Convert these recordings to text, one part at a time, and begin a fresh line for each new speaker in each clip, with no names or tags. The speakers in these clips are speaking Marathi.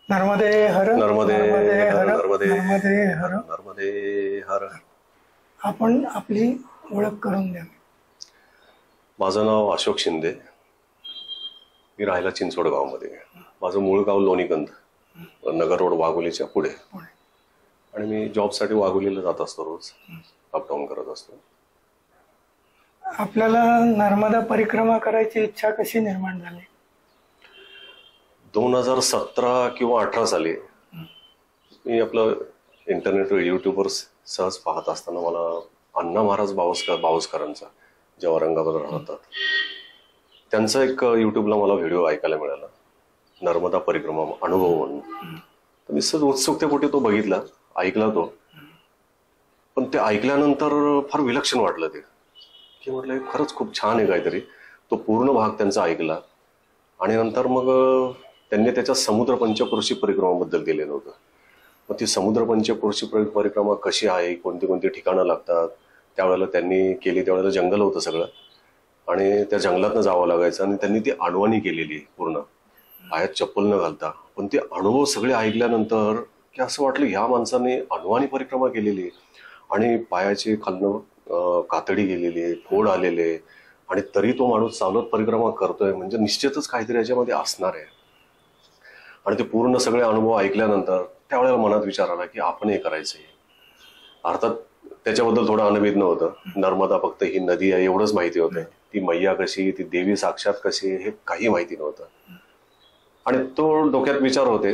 नर्मदे हर
नर्मदे हर नर्मदे
नर्मदे हर.
नर्मदे हर.
आपण आपली ओळख करून द्या.
माझं नाव अशोक शिंदे. मी राहायला चिंचवड गावामध्ये. माझं मूळ गाव लोणीगंध, नगर रोड वाघोलीच्या पुढे. आणि मी जॉबसाठी वाघोलीला जात असतो, रोज अपडाऊन करत असतो.
आपल्याला नर्मदा परिक्रमा करायची इच्छा कशी निर्माण झाली?
2017 किंवा 18 साली मी आपलं इंटरनेटवर युट्यूबवर सहज पाहत असताना मला अण्णा महाराज बावस्करांचा, जे औरंगाबाद राहतात, त्यांचा एक युट्यूबला मला व्हिडिओ ऐकायला मिळाला, नर्मदा परिक्रमा अनुभव म्हणून. तर मी सहज उत्सुकतेपोटी तो बघितला, ऐकला तो. पण ते ऐकल्यानंतर फार विलक्षण वाटलं ते, की म्हटलं खरंच खूप छान आहे काहीतरी. तो पूर्ण भाग त्यांचा ऐकला आणि नंतर मग त्यांनी त्याच्या समुद्र पंचक्रोशी परिक्रमाबद्दल दिलेलं होतं. मग ती समुद्र पंचक्रोशी परिक्रमा कशी आहे, कोणती कोणती ठिकाणं लागतात, त्यावेळेला त्यांनी केली. त्यावेळेला जंगल होतं सगळं आणि त्या जंगलातनं जावं लागायचं. आणि त्यांनी ती अडवाणी केलेली पूर्ण, पायात चप्पल न घालता. पण ते अनुभव सगळे ऐकल्यानंतर की असं वाटलं ह्या माणसाने अडवाणी परिक्रमा केलेली आणि पायाची खालनं कातडी गेलेली आहे, फोड आलेले, आणि तरी तो माणूस चालत परिक्रमा करतोय, म्हणजे निश्चितच काहीतरी याच्यामध्ये असणार आहे. आणि ते पूर्ण सगळे अनुभव ऐकल्यानंतर त्यावेळेला मनात विचार आला की आपण हे करायचंय. अर्थात त्याच्याबद्दल थोडं अनभिज्ञ होतं. नर्मदा फक्त ही नदी आहे एवढंच माहिती होतं. ती मैया कशी, ती देवी साक्षात कशी, हे काही माहिती नव्हतं. आणि तो डोक्यात विचार होते.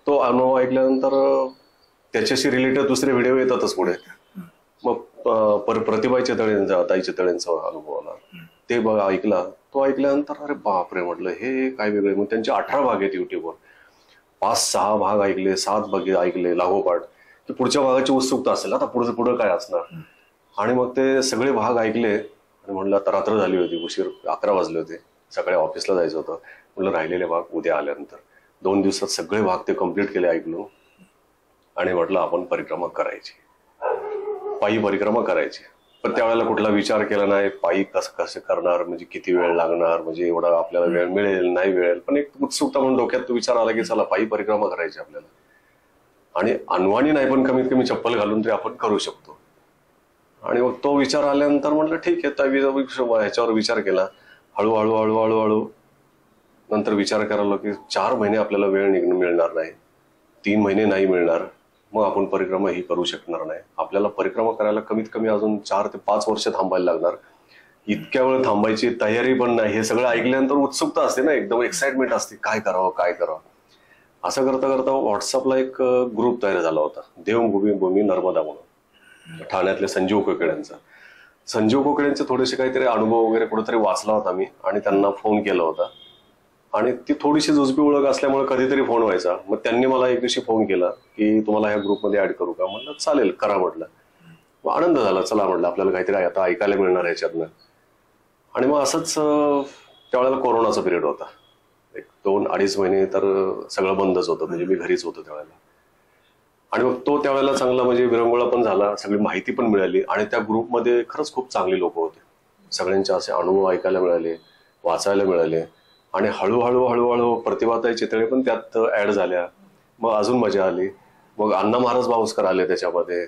तो अनुभव ऐकल्यानंतर त्याच्याशी रिलेटेड दुसरे व्हिडिओ येतातच पुढे. मग प्रतिभाईच्या ताईच्या तळेंचा अनुभव आला, ते ऐकला. तो ऐकल्यानंतर अरे बापरे म्हटलं, हे काय वेगळे. मग त्यांचे 18 भाग आहेत युट्यूबवर. 5-6 भाग ऐकले, 7 भाग ऐकले लागोपाठ, की पुढच्या भागाची उत्सुकता असेल, आता पुढं काय असणार. आणि मग ते सगळे भाग ऐकले आणि म्हटलं आता रात्र झाली होती, उशीर 11 वाजले होते, सकाळी ऑफिसला जायचं होतं. म्हटलं राहिलेले भाग उद्या आल्यानंतर 2 दिवसात सगळे भाग ते कम्प्लीट केले, ऐकलो. आणि म्हटलं आपण परिक्रमा करायची, पायी परिक्रमा करायची. पण त्यावेळेला कुठला विचार केला नाही, पायी कसं करणार, म्हणजे किती वेळ लागणार, म्हणजे एवढा आपल्याला वेळ मिळेल नाही मिळेल. पण एक उत्सुकता म्हणून डोक्यात तो विचार आला की चला पायी परिक्रमा करायची आपल्याला. आणि अनवाणी नाही पण कमीत कमी चप्पल घालून तरी आपण करू शकतो. आणि मग तो विचार आल्यानंतर म्हटलं ठीक आहे, ह्याच्यावर विचार केला. हळूहळू हळूहळू हळू नंतर विचार करायला की 4 महिने आपल्याला वेळ मिळणार नाही, 3 महिने नाही मिळणार, मग आपण परिक्रमा ही करू शकणार नाही. आपल्याला परिक्रमा करायला कमीत कमी अजून 4 ते 5 वर्ष थांबायला लागणार. इतक्या वेळ थांबायची तयारी पण नाही. हे सगळं ऐकल्यानंतर उत्सुकता असते ना, एकदम एक्साइटमेंट असते, काय करावं काय करावं. असं करता करता व्हॉट्सअपला एक ग्रुप तयार झाला होता, देवभूमी नर्मदा म्हणून, ठाण्यातल्या संजीव कोकड्यांचा. संजीव कोकड्यांचे थोडेसे काहीतरी अनुभव वगैरे कुठेतरी वाचला होता मी आणि त्यांना फोन केला होता. आणि ती थोडीशी जुजबी ओळख असल्यामुळे कधीतरी फोन व्हायचा. मग त्यांनी मला एक दिवशी फोन केला की तुम्हाला ह्या ग्रुपमध्ये ऍड करू का. म्हटलं चालेल करा म्हटलं. मग आनंद झाला, चला म्हटलं आपल्याला काहीतरी आता ऐकायला मिळणार याच्यातनं. आणि मग असंच त्यावेळेला कोरोनाचा पिरियड होता, एक 2-2.5 महिने तर सगळं बंदच होतं, म्हणजे मी घरीच होतो त्यावेळेला. आणि मग तो त्यावेळेला चांगला म्हणजे विरंगुळा पण झाला, सगळी माहिती पण मिळाली. आणि त्या ग्रुपमध्ये खरंच खूप चांगली लोक होते, सगळ्यांचे असे अनुभव ऐकायला मिळाले, वाचायला मिळाले. आणि हळूहळू हळूहळू प्रतिभाताई चितळे पण त्यात ऍड झाल्या. मग अजून मजा आली. मग अण्णा महाराज बावस्कर आले त्याच्यामध्ये,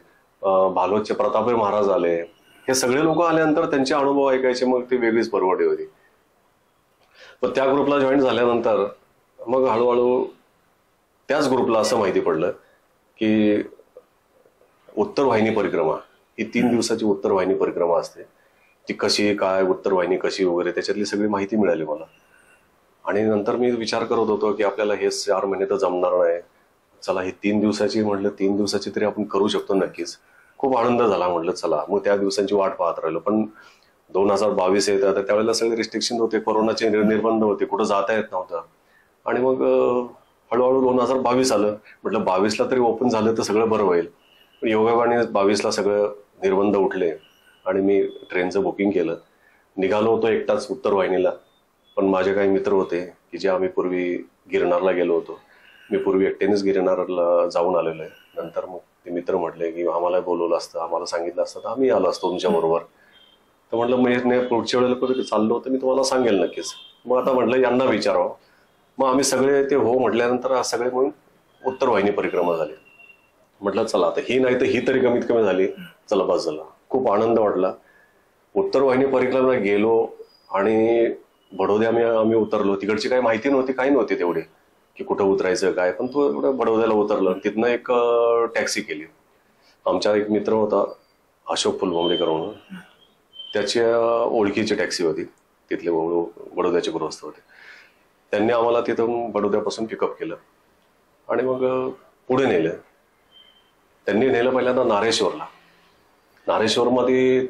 भालोदचे प्रतापराव महाराज आले. हे सगळे लोक आल्यानंतर त्यांचे अनुभव ऐकायचे, मग ती वेगळीच परवडी होती. पण त्या ग्रुपला जॉईन झाल्यानंतर मग हळूहळू त्याच ग्रुपला असं माहिती पडलं की उत्तर वाहिनी परिक्रमा ही 3 दिवसाची उत्तर वाहिनी परिक्रमा असते. ती कशी काय, उत्तर वाहिनी कशी वगैरे, त्याच्यातली सगळी माहिती मिळाली मला. आणि नंतर मी विचार करत होतो की आपल्याला हे 4 महिने तर जमणार नाही, चला हे 3 दिवसाची म्हटलं, 3 दिवसाची तरी आपण करू शकतो नक्कीच. खूप आनंद झाला, म्हटलं चला. मग त्या दिवसांची वाट पाहत राहिलो. पण 2022 येत आता, त्यावेळेला सगळे रिस्ट्रिक्शन होते, कोरोनाचे निर्बंध होते, कुठं जाता येत नव्हतं. आणि मग हळूहळू 2022 आलं. म्हटलं 22ला तरी ओपन झालं तर सगळं बरं होईल. पण योगायोगाने 22ला सगळं निर्बंध उठले आणि मी ट्रेनचं बुकिंग केलं. निघालो होतो एकटाच उत्तर वाहिनीला. पण माझे काही मित्र होते की जे आम्ही पूर्वी गिरनारला गेलो होतो. मी पूर्वी एकट्यानेच गिरनारला जाऊन आलेलो आहे. नंतर मग ते मित्र म्हटले की आम्हाला बोलवलं असतं, आम्हाला सांगितलं असतं तर आम्ही आलो असतो तुमच्या बरोबर. तर म्हटलं मी पुढच्या वेळेला कुठे चाललो होतं मी तुम्हाला सांगेल नक्कीच. मग आता म्हटलं यांना विचारावं. मग आम्ही सगळे ते हो म्हटल्यानंतर सगळे म्हणून उत्तर वाहिनी परिक्रमा झाली. म्हटलं चला आता ही नाही तर ही तरी कमीत कमी झाली, चला बस झाला. खूप आनंद वाटला. उत्तर वाहिनी परिक्रमाला गेलो आणि बडोद्या आम्ही उतरलो. तिकडची काही माहिती नव्हती, काही नव्हती तेवढी की कुठं उतरायचं काय, पण तो एवढं बडोद्याला उतरलं. तिथनं एक टॅक्सी केली. आमचा एक मित्र होता अशोक फुलभोमरेकर म्हणून, त्याच्या ओळखीची टॅक्सी होती. तिथले बडोद्याचे गृहस्थ होते. त्यांनी आम्हाला तिथून बडोद्यापासून पिकअप केलं आणि मग पुढे नेलं. त्यांनी नेलं पहिल्यांदा नारेश्वरला. नारेश्वरमध्ये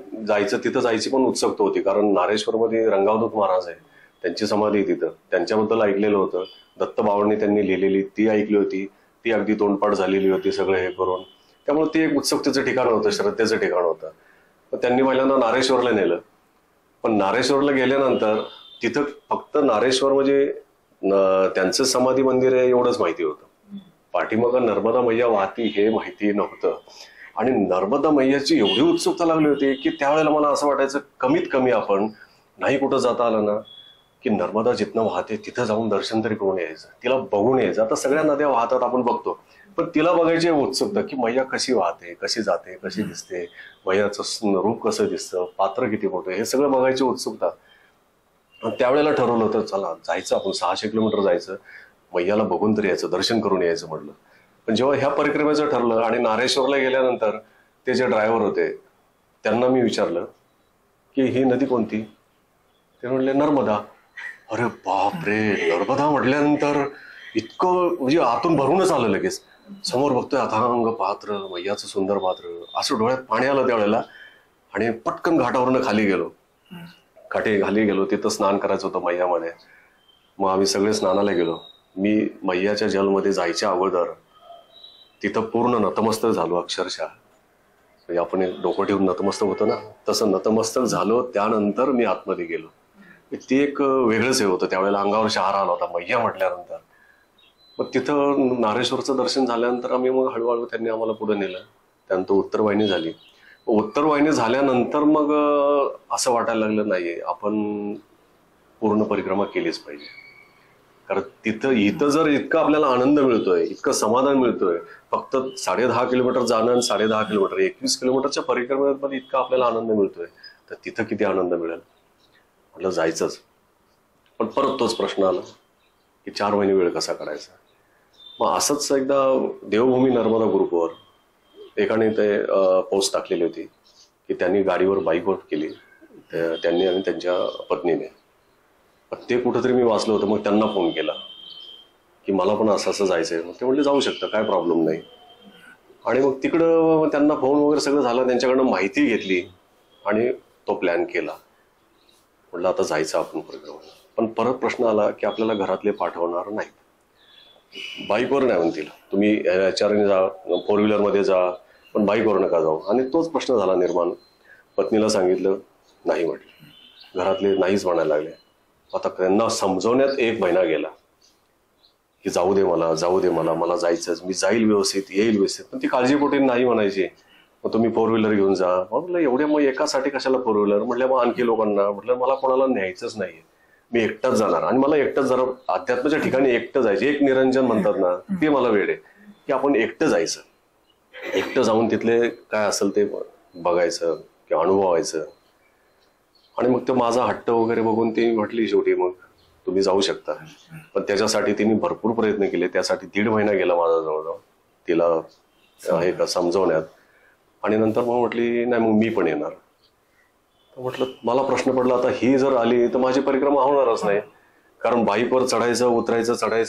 तिथं जायची पण उत्सुकता होती, कारण नारेश्वरमध्ये रंगावधूत महाराज आहे, त्यांची समाधी तिथं. त्यांच्याबद्दल ऐकलेलं होतं. दत्तबाबांनी त्यांनी लिहिलेली ती ऐकली होती. ती अगदी तोंडपाठ झालेली होती सगळं हे करून. त्यामुळे ते एक उत्सुकतेचं ठिकाण होतं, श्रद्धेचं ठिकाण होतं. तर त्यांनी पहिल्यांदा नारेश्वरला नेलं. पण नारेश्वरला गेल्यानंतर तिथं फक्त नारेश्वर म्हणजे त्यांचं समाधी मंदिर आहे एवढंच माहिती होतं. पाठीमागं नर्मदा मैया वाहती हे माहिती नव्हतं. आणि नर्मदा मैयाची एवढी उत्सुकता लागली होती की त्यावेळेला मला असं वाटायचं कमीत कमी आपण नाही कुठं जाता आलं ना की नर्मदा जिथनं वाहते तिथं जाऊन दर्शन तरी करून यायचं, तिला बघून यायचं. आता सगळ्या नद्या वाहतात आपण बघतो, पण तिला बघायची उत्सुकता की मैया कशी वाहते, कशी जाते, कशी दिसते, मैयाचं रूप कसं दिसतं, पात्र किती मोठं, हे सगळं बघायची उत्सुकता. आणि त्यावेळेला ठरवलं होतं चला जायचं आपण 600 किलोमीटर जायचं, मैयाला बघून तरी यायचं, दर्शन करून यायचं म्हटलं. पण जेव्हा ह्या परिक्रमेचं ठरलं आणि नारेश्वरला गेल्यानंतर ते जे ड्रायव्हर होते त्यांना मी विचारलं की ही नदी कोणती? ते म्हणले नर्मदा. अरे बापरे, नर्मदा म्हटल्यानंतर इतकं म्हणजे आतून भरूनच आलं लगेच. समोर बघतोय अथांग पात्र, मैयाचं सुंदर पात्र, असं डोळ्यात पाणी आलं त्यावेळेला. आणि पटकन घाटावरनं खाली गेलो. खाली गेलो, तिथं स्नान करायचं होतं मैयामध्ये. मग आम्ही सगळे स्नानाला गेलो. मी मैयाच्या जलमध्ये जायच्या अगोदर तिथं पूर्ण नतमस्तक झालो अक्षरशः. म्हणजे आपण डोकं ठेवून नतमस्तक होतं ना, तसं नतमस्तक झालो. त्यानंतर मी आतमध्ये गेलो. ती एक वेगळंच हे होतं. त्यावेळेला अंगावर शहारा आला होता मैया म्हटल्यानंतर. मग तिथं नारेश्वरचं दर्शन झाल्यानंतर आम्ही मग हळूहळू त्यांनी आम्हाला पुढे नेलं. त्यानंतर उत्तर वाहिनी झाली. उत्तर वाहिनी झाल्यानंतर मग असं वाटायला लागलं नाही आपण पूर्ण परिक्रमा केलीच पाहिजे. कारण इथं जर इतका आपल्याला आनंद मिळतोय, इतकं समाधान मिळतोय, फक्त 10.5 किलोमीटर जाणं आणि 10.5 किलोमीटर 21 किलोमीटरच्या परिक्रमेमध्ये इतका आपल्याला आनंद मिळतोय, तर तिथं किती आनंद मिळेल. म्हटलं जायचंच. पण परत तोच प्रश्न आला की 4 महिने वेळ कसा काढायचा. मग असंच एकदा देवभूमी नर्मदा ग्रुपवर एकाने ते पोस्ट टाकलेली होती की त्यांनी गाडीवर बाईकवर केली, त्यांनी आणि त्यांच्या पत्नीने. ते कुठंतरी मी वाचलं होतं. मग त्यांना फोन केला की मला पण असं जायचंय. मग ते म्हणले जाऊ शकतं, काय प्रॉब्लेम नाही. आणि मग तिकडं त्यांना फोन वगैरे सगळं झालं, त्यांच्याकडनं माहिती घेतली आणि तो प्लॅन केला. म्हटलं आता जायचं आपण परिक्रमाला. पण परत प्रश्न आला की आपल्याला घरातले पाठवणार नाहीत. बाईकवर नाही म्हणतील, तुम्ही याच्याने जा, 4 व्हीलरमध्ये जा, पण बाईकवर नका जाऊ. आणि तोच प्रश्न झाला निर्माण. पत्नीला सांगितलं, नाही म्हटलं. घरातले नाहीच म्हणायला लागले. आता त्यांना समजवण्यात 1 महिना गेला की जाऊ दे मला, मला जायचंच, मी जाईल व्यवस्थित, येईल व्यवस्थित. पण ती काळजीपोटी नाही म्हणायची. मग तुम्ही 4 व्हीलर घेऊन जा. म्हटलं एवढ्या मग एकासाठी कशाला 4 व्हीलर. म्हटलं मग आणखी लोकांना. म्हटलं मला कोणाला न्यायचंच नाहीये, मी एकटाच जाणार. आणि मला एकटंच जरा अध्यात्माच्या ठिकाणी एकटं जायचं. एक निरंजन म्हणतात ना, ते मला वेळ आहे की आपण एकटं जायचं, एकटं जाऊन तिथले काय असेल ते बघायचं किंवा अनुभवायचं. आणि मग तो माझा हट्ट वगैरे बघून ती म्हटली शेवटी मग तुम्ही जाऊ शकता. पण त्याच्यासाठी तिने भरपूर प्रयत्न केले. त्यासाठी 1.5 महिना गेला माझा जवळजवळ तिला हे का समजवण्यात. आणि नंतर मग म्हटली नाही मग मी पण येणार. तर म्हटलं मला प्रश्न पडला आता ही जर आली तर माझी परिक्रमा होणारच नाही. कारण बाईकवर चढायचं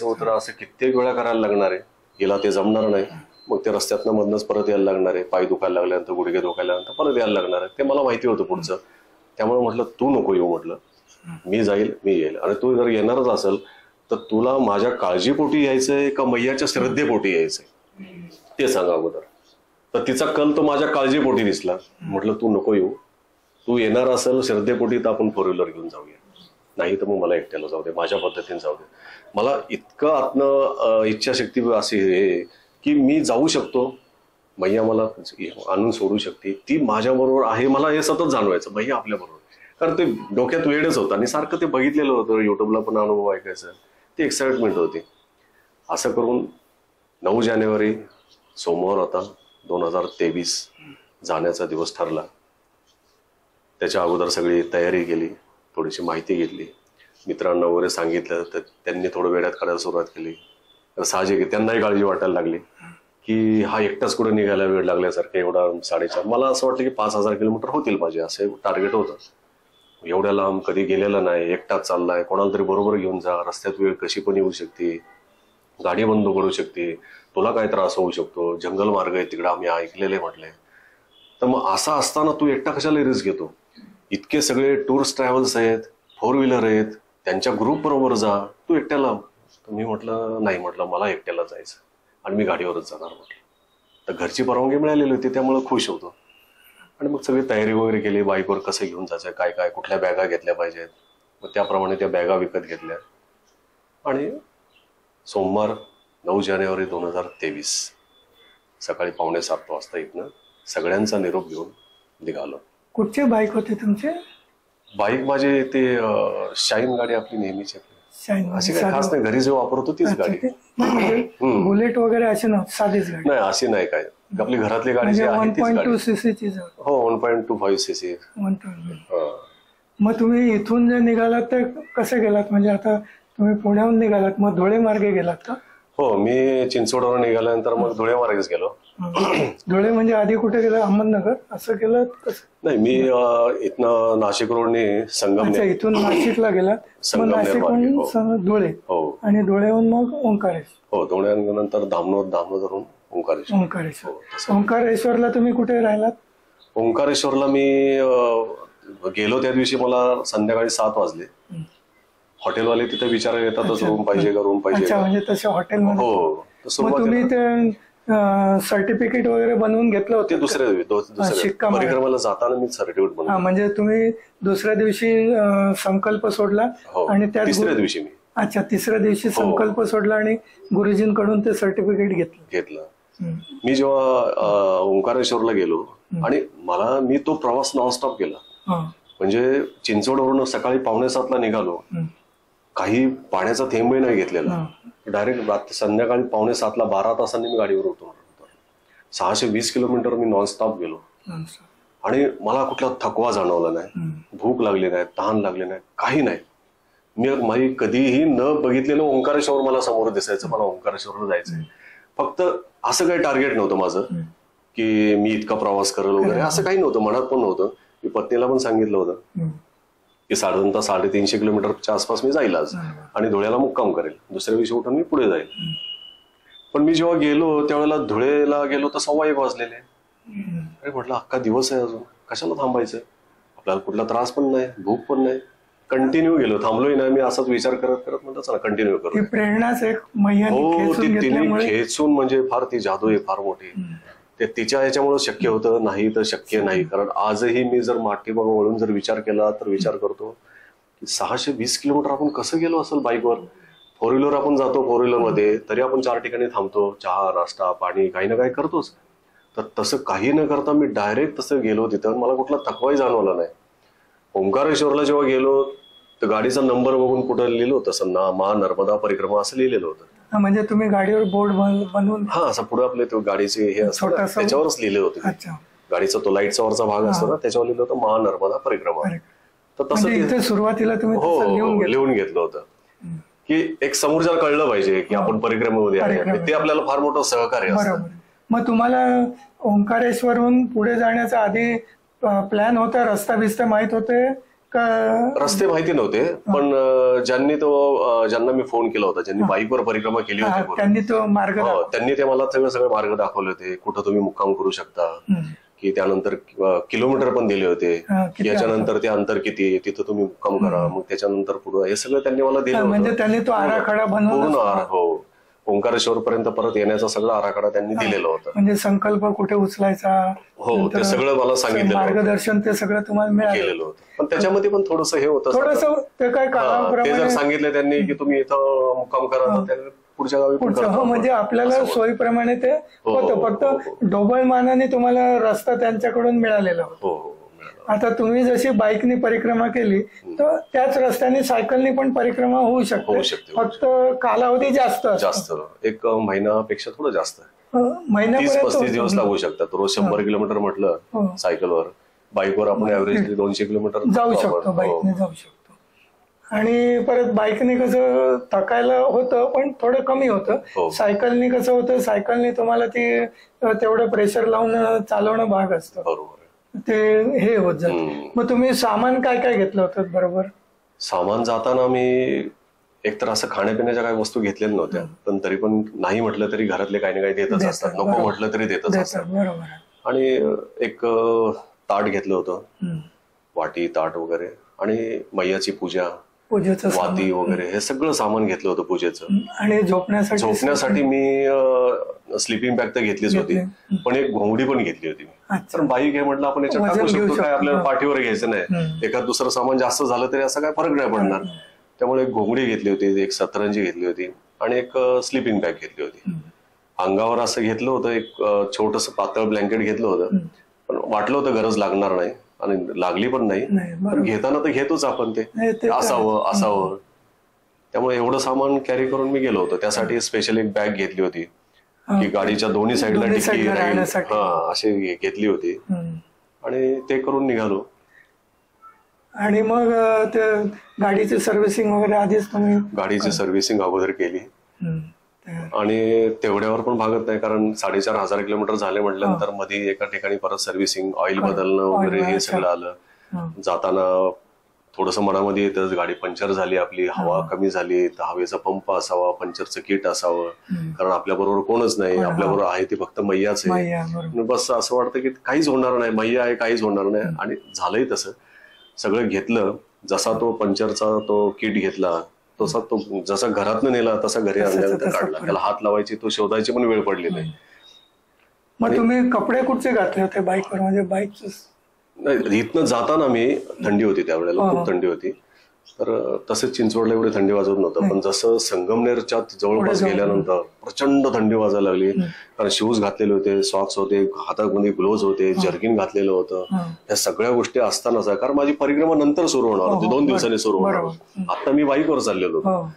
उतरा असं कित्येक वेळा करायला लागणार आहे. हिला ते जमणार नाही. मग ते रस्त्यातनं मधनच परत यायला लागणार आहे. पाय दुखायला लागल्यानंतर, गुडघे दुखायला लागल्यानंतर परत यायला लागणार आहे. ते मला माहिती होतं पुढचं. त्यामुळे म्हटलं तू नको येऊ. म्हटलं मी जाईल, मी येईल. आणि तू जर येणारच असेल तर तुला माझ्या काळजीपोटी यायचंय का मैयाच्या श्रद्धेपोटी यायचंय ते सांगा अगोदर. तर तिचा कल तो माझ्या काळजीपोटी दिसला. म्हटलं तू नको येऊ, तू येणार असेल श्रद्धेपोटी तर आपण 4 व्हीलर घेऊन जाऊया, नाही तर मग मला एकट्याला जाऊ दे, माझ्या पद्धतीने जाऊ दे. मला इतकं आत्म इच्छाशक्ती अशी आहे की मी जाऊ शकतो, मैया मला आणून सोडू शकते, ती माझ्याबरोबर आहे. मला हे सतत जाणवायचं मैया आपल्याबरोबर. कारण ते डोक्यात वेळच होतं आणि सारखं ते बघितलेलं होतं. युट्यूबला पण अनुभव ऐकायचं, ती एक्साइटमेंट होती. असं करून 9 जानेवारी सोमवार होता, 2023 जाण्याचा दिवस ठरला. त्याच्या अगोदर सगळी तयारी केली, थोडीशी माहिती घेतली, मित्रांना वगैरे सांगितलं, तर त्यांनी थोडं वेळात काढायला सुरुवात केली. तर साहजिक आहे त्यांनाही काळजी वाटायला लागली की हा एकटाच कुठे निघायला वेळ लागल्यासारखं. एवढा 4.5 मला असं वाटलं की 5,000 किलोमीटर होतील माझे, असे टार्गेट होतं. एवढ्या लांब कधी गेलेला नाही, एकटाच चाललाय, कोणाला तरी बरोबर घेऊन जा, रस्त्यात वेळ कशी पण येऊ शकते, गाडी बंद पडू शकते, तुला काय त्रास होऊ शकतो, जंगल मार्ग आहे तिकडे आम्ही ऐकलेले म्हटले. तर मग असं असताना तू एकटा कशाला रिस्क घेतो? इतके सगळे टूर्स ट्रॅव्हल्स आहेत, 4 व्हीलर आहेत, त्यांच्या ग्रुप बरोबर जा, तू एकट्याला. तर मी म्हटलं नाही, म्हटलं मला एकट्याला जायचं आणि मी गाडीवरच जाणार म्हटलं. तर घरची परवानगी मिळालेली होती, त्यामुळे खुश होतो. आणि मग सगळी तयारी वगैरे केली, बाईकवर कसं घेऊन जायचं, काय काय कुठल्या बॅगा घेतल्या पाहिजेत, मग त्याप्रमाणे त्या बॅगा विकत घेतल्या. आणि सोमवार 9 जानेवारी 2023 सकाळी 6:45 वाजता इथनं सगळ्यांचा निरोप घेऊन निघालो.
कुठचे बाईक होते तुमचे?
बाईक माझी ते शाईन गाडी आपली नेहमीची, अशी काही खास नाही, घरी जे वापरतो तीच गाडी.
बुलेट वगैरे असे नव्हते, साधीच गाडी?
नाही, अशी नाही, काय आपली घरातली गाडी जी आहे
1.2 सीसीची?
हो, 1.25 सीसी.
मग तुम्ही इथून जे निघालात तर कसे गेलात? म्हणजे आता तुम्ही पुण्याहून निघालात, मग धुळे मार्गे गेलात का?
हो, मी चिंचवडवर निघाल्यानंतर मग धुळे मार्गेच गेलो.
धुळे म्हणजे आधी कुठे गेलं? अहमदनगर असं केलं?
नाही, मी इथनं नाशिक रोडने संगमनेर,
इथून नाशिकला गेलात, नाशिकहून धुळे, आणि धुळेहून मग ओंकारेश्वर.
हो, धुळ्यानंतर धामणोदरून ओंकारेश्वर.
ओंकारेश्वरला तुम्ही कुठे राहिलात?
ओंकारेश्वरला मी गेलो त्या दिवशी मला संध्याकाळी 7 वाजले. हॉटेलवाले तिथे विचारायला येतातच, रूम पाहिजे का, रूम पाहिजे का.
म्हणजे तसे हॉटेलमध्ये?
हो.
मग तुम्ही ते सर्टिफिकेट वगैरे बनवून घेतलं होतं?
ते दुसऱ्या परिक्रमाला जाताना मी सर्टिफिकेट बनवलं.
म्हणजे तुम्ही दुसऱ्या दिवशी संकल्प सोडला आणि त्या
तिसऱ्या दिवशी मी
तिसऱ्या दिवशी संकल्प सोडला आणि गुरुजींकडून ते सर्टिफिकेट घेतलं.
मी जेव्हा ओंकारेश्वरला गेलो आणि मी तो प्रवास नॉनस्टॉप केला. म्हणजे चिंचवडवरून सकाळी 6:45 निघालो, काही पाण्याचा थेंबही नाही घेतलेला. डायरेक्ट संध्याकाळी 6:45 12 तासांनी मी गाडीवर उतरलो. 620 किलोमीटर मी नॉनस्टॉप गेलो आणि मला कुठला थकवा जाणवला नाही, भूक लागली नाही, तहान लागली नाही, काही नाही. मी कधीही न बघितलेलं ओंकारेश्वर मला समोर दिसायचं, मला ओंकारेश्वरला जायचंय. फक्त असं काही टार्गेट नव्हतं माझं की मी इतका प्रवास करेल वगैरे, असं काही नव्हतं, मनात पण नव्हतं. मी पत्नीला पण सांगितलं होतं की साधारणतः 350 किलोमीटरच्या आसपास मी जाईल आज आणि धुळ्याला मुक्काम करेल, दुसऱ्या दिवशी उठून मी पुढे जाईल. पण मी जेव्हा गेलो त्यावेळेला धुळेला गेलो तर 1:15 वाजलेले. अरे म्हटलं अख्खा दिवस आहे, अजून कशाला थांबायचं, आपल्याला कुठला त्रास पण नाही, भूक पण नाही. कंटिन्यू गेलो, थांबलोही नाही. मी असाच विचार करत करत म्हणतो चला कंटिन्यू करू.
प्रेरणाच एक
हो, तिने खेचून म्हणजे फार ती जादू आहे, फार मोठी. ते तिच्या ह्याच्यामुळे शक्य होतं, नाही तर शक्य नाही. कारण आजही मी जर माठीमाग वळून जर विचार केला तर विचार करतो की 620 किलोमीटर आपण कसं गेलो असेल बाईकवर. 4 व्हीलर आपण जातो, 4 व्हीलर मध्ये तरी आपण 4 ठिकाणी थांबतो, चहा नाश्ता पाणी काही ना काही करतोच. तर तसं काही न करता मी डायरेक्ट तसं गेलो तिथं, मला कुठला थकवाही जाणवला नाही. ओंकारेश्वरला जेव्हा गेलो तर गाडीचा नंबर बघून कुठं लिहिलं होतं, तसं मा नर्मदा परिक्रमा असं लिहिलेलं होतं.
म्हणजे तुम्ही गाडीवर बोर्ड बनवून?
हा, असं पुढे आपले तो गाडीचे हे असतं त्याच्यावरच लिहिले होते. गाडीचा तो लाईटचा वरचा भाग असतो ना, त्याच्यावर लिहिलं होतं मा नर्मदा परिक्रमा. तर तसं
सुरुवातीला तुम्ही
लिहून घेतलं होतं की एक समोरच्याला कळलं पाहिजे की आपण परिक्रमेमध्ये आहे, ते आपल्याला फार मोठं सहकार्य असतं.
मग तुम्हाला ओंकारेश्वरहून पुढे जाण्याचा आधी प्लॅन होता, रस्ता बिस्ता माहित होते का?
रस्ते माहिती नव्हते, पण ज्यांना मी फोन केला होता, ज्यांनी बाईकवर परिक्रमा केली होती, त्यांनी ते मला सगळे मार्ग दाखवले होते. कुठं तुम्ही मुक्काम करू शकता, की त्यानंतर किलोमीटर पण दिले होते, याच्यानंतर ते अंतर किती आहे तिथं तुम्ही मुक्काम करा, मग त्याच्यानंतर पुढे हे सगळं त्यांनी मला दिलं.
म्हणजे त्यांनी तो आराखडा बनवला.
हो, ओंकारेश्वर पर्यंत परत येण्याचा सगळा आराखडा त्यांनी दिलेला होता.
म्हणजे संकल्प कुठे उचलायचा,
हो, ते सगळं मला सांगितलं,
मार्गदर्शन ते सगळं तुम्हाला मिळालेलं
होतं. पण त्याच्यामध्ये पण थोडंसं हे होतं,
ते काय
ते जर सांगितलं त्यांनी की तुम्ही इथं मुक्काम करा, पुढच्या गावी
म्हणजे आपल्याला सोयीप्रमाणे ते होतं. फक्त ढोबळ मानाने तुम्हाला रस्ता त्यांच्याकडून मिळालेला होता.
मिळालं.
आता तुम्ही जशी बाईकनी परिक्रमा केली तर त्याच रस्त्याने सायकलनी पण परिक्रमा होऊ शकते. फक्त कालावधी जास्त
एक महिनापेक्षा थोडं जास्त,
महिन्यापर्यंत
30-35 दिवस लागू शकतात. रोज 100 किलोमीटर म्हटलं सायकलवर, बाईकवर आपण ऍव्हरेज 200 किलोमीटर
जाऊ शकतो, बाईकने जाऊ शकतो. आणि परत बाईकने कसं थकायला होतं पण थोडं कमी होतं. सायकलनी कसं होतं, सायकलने तुम्हाला ती तेवढं प्रेशर लावून चालवणं भाग असतं.
बरोबर,
ते हे होत जातं. मग तुम्ही सामान काय काय घेतलं होतं? बरोबर,
सामान जाताना मी एकतर असं खाण्यापिण्याच्या काही वस्तू घेतलेल्या नव्हत्या, पण तरी पण नाही म्हटलं तरी घरातले काही ना काही देतच असतात, नको म्हटलं तरी देतच असतात.
बरोबर.
आणि एक ताट घेतलं होतं, वाटी ताट वगैरे, आणि मैयाची पूजा, वाती वगैरे हे सगळं सामान घेतलं होतं पूजेचं.
आणि झोपण्यासाठी
मी स्लीपिंग बॅग तर घेतलीच होती, पण एक घोंगडी पण घेतली होती मी. कारण बाईक हे म्हटलं आपण याच्यात टाकू शकतो, काय आपल्याला पाठीवर घ्यायचं नाही, एखाद दुसरं सामान जास्त झालं तरी असं काय फरक नाही पडणार. त्यामुळे एक घोंगडी घेतली होती, एक सतरंजी घेतली होती, आणि एक स्लीपिंग बॅग घेतली होती. अंगावर असं घेतलं होतं, एक छोटस पातळ ब्लँकेट घेतलं होतं, पण वाटलं होतं गरज लागणार नाही आणि लागली पण नाही. घेताना तर घेतोच आपण, ते असावं. त्यामुळे एवढं सामान कॅरी करून मी गेलो होतो. त्यासाठी स्पेशल एक बॅग घेतली होती की गाडीच्या दोन्ही साईडला टिकी अशी घेतली होती, आणि ते करून निघालो.
आणि मग गाडीची सर्व्हिसिंग वगैरे आधीच तुम्ही?
गाडीची सर्व्हिसिंग अगोदर केली, आणि तेवढ्यावर पण भागत नाही, कारण 4,500 किलोमीटर झाले म्हटल्यानंतर मध्ये एका ठिकाणी परत सर्व्हिसिंग, ऑइल बदलणं वगैरे हे सगळं आलं. जाताना थोडस मनामध्ये येतच, गाडी पंक्चर झाली आपली, हवा कमी झाली तर हवेचा पंप असावा, पंक्चरचं किट असावं, कारण आपल्या बरोबर कोणच नाही, आपल्याबरोबर आहे ती फक्त मैयाच आहे. बस असं वाटतं की काहीच होणार नाही, मैया आहे, काहीच होणार नाही. आणि झालंय तसं. सगळं घेतलं, जसा तो पंक्चरचा तो किट घेतला तसा तो जसा घरातनं नेला तसा घरी आणल्यानंतर काढला. त्याला हात लावायची, तो शोधायची पण वेळ पडली नाही.
मग तुम्ही कपडे कुठचे घातले होते बाईकवर? म्हणजे बाईकचं
नाही, इथनं जाताना मी, थंडी होती त्यावेळेला, खूप थंडी होती, तर तसेच चिंचवडला एवढी थंडी वाजत नव्हतं. पण जसं संगमनेरच्या जवळपास गेल्यानंतर प्रचंड थंडी वाजायला लागली, कारण शूज घातलेले होते, सॉक्स होते, हातामध्ये ग्लोव्ज होते, जर्किन घातलेलं होतं. या सगळ्या गोष्टी असतानाच, कारण माझी परिक्रमा नंतर सुरू होणार होती, 2 दिवसांनी सुरू होणार. आता मी बाईकवर चाललेलो होतो.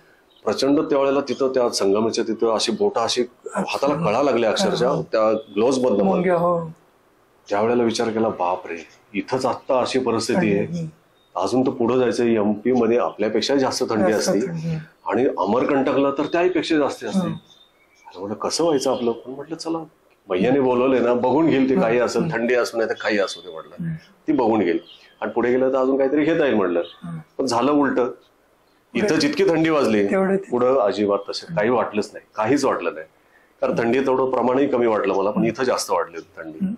प्रचंड त्यावेळेला तिथं त्या संगमेच्या तिथं अशी बोटा अशी हाताला कळा लागल्या अक्षरशः त्या ग्लोव्ज बद्दल. त्यावेळेला विचार केला, बाप रे, इथंच आता अशी परिस्थिती आहे, अजून तर पुढे जायचं. एमपी मध्ये आपल्यापेक्षा जास्त थंडी असते, आणि अमरकंटकला तर त्याहीपेक्षा जास्त असते. म्हटलं कसं व्हायचं आपलं? पण म्हटलं चला, मैयाने बोलवलंय ना, बघून घेईल ते, काही असेल, थंडी असू नाही तर काही असू दे म्हटलं, ती बघून घेईल, आणि पुढे गेलं तर अजून काहीतरी घेता येईल म्हटलं. पण झालं उलट, इथं जितकी थंडी वाजली पुढं अजिबात तसं काही वाटलंच नाही, काहीच वाटलं नाही. कारण थंडी तेवढं प्रमाणही कमी वाटलं मला, पण इथं जास्त वाटली थंडी.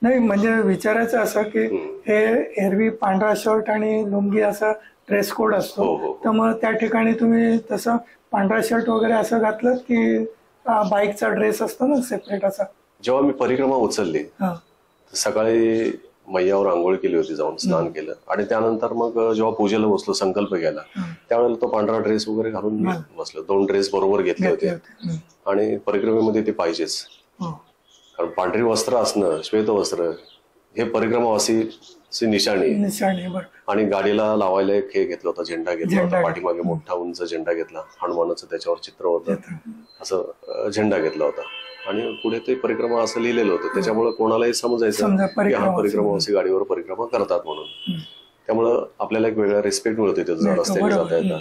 नाही, म्हणजे विचारायचं असं की हे एरवी पांढरा शर्ट आणि लुंगी असा ड्रेस कोड असतो, तर मग त्या ठिकाणी तुम्ही तसं पांढरा शर्ट वगैरे असं घातलं की बाईकचा ड्रेस असतो ना सेपरेट असा?
जेव्हा मी परिक्रमा उचलली, सकाळी मैयावर आंघोळ केली होती, जाऊन स्नान केलं, आणि त्यानंतर मग जेव्हा पूजेला बसलो, संकल्प केला, त्यावेळेला तो पांढरा ड्रेस वगैरे घालून मी बसलो. 2 ड्रेस बरोबर घेतले होते, आणि परिक्रमेमध्ये ते पाहिजेच. कारण पांढरी वस्त्र असणं, श्वेत वस्त्र, हे परिक्रमावासी निशाणी. आणि गाडीला लावायला एक हे घेतलं होतं, झेंडा घेतला होता, पाठीमागे मोठा उंच झेंडा घेतला, हनुमानाचं त्याच्यावर चित्र होतं, असं झेंडा घेतला होता. आणि पुढे ते परिक्रमा असं लिहिलेलं होतं, त्याच्यामुळे कोणालाही समजायचं की हा परिक्रमावासी गाडीवर परिक्रमा करतात म्हणून. त्यामुळं आपल्याला एक वेगळा रिस्पेक्ट मिळतो तिथं रस्त्याने जाता येतात.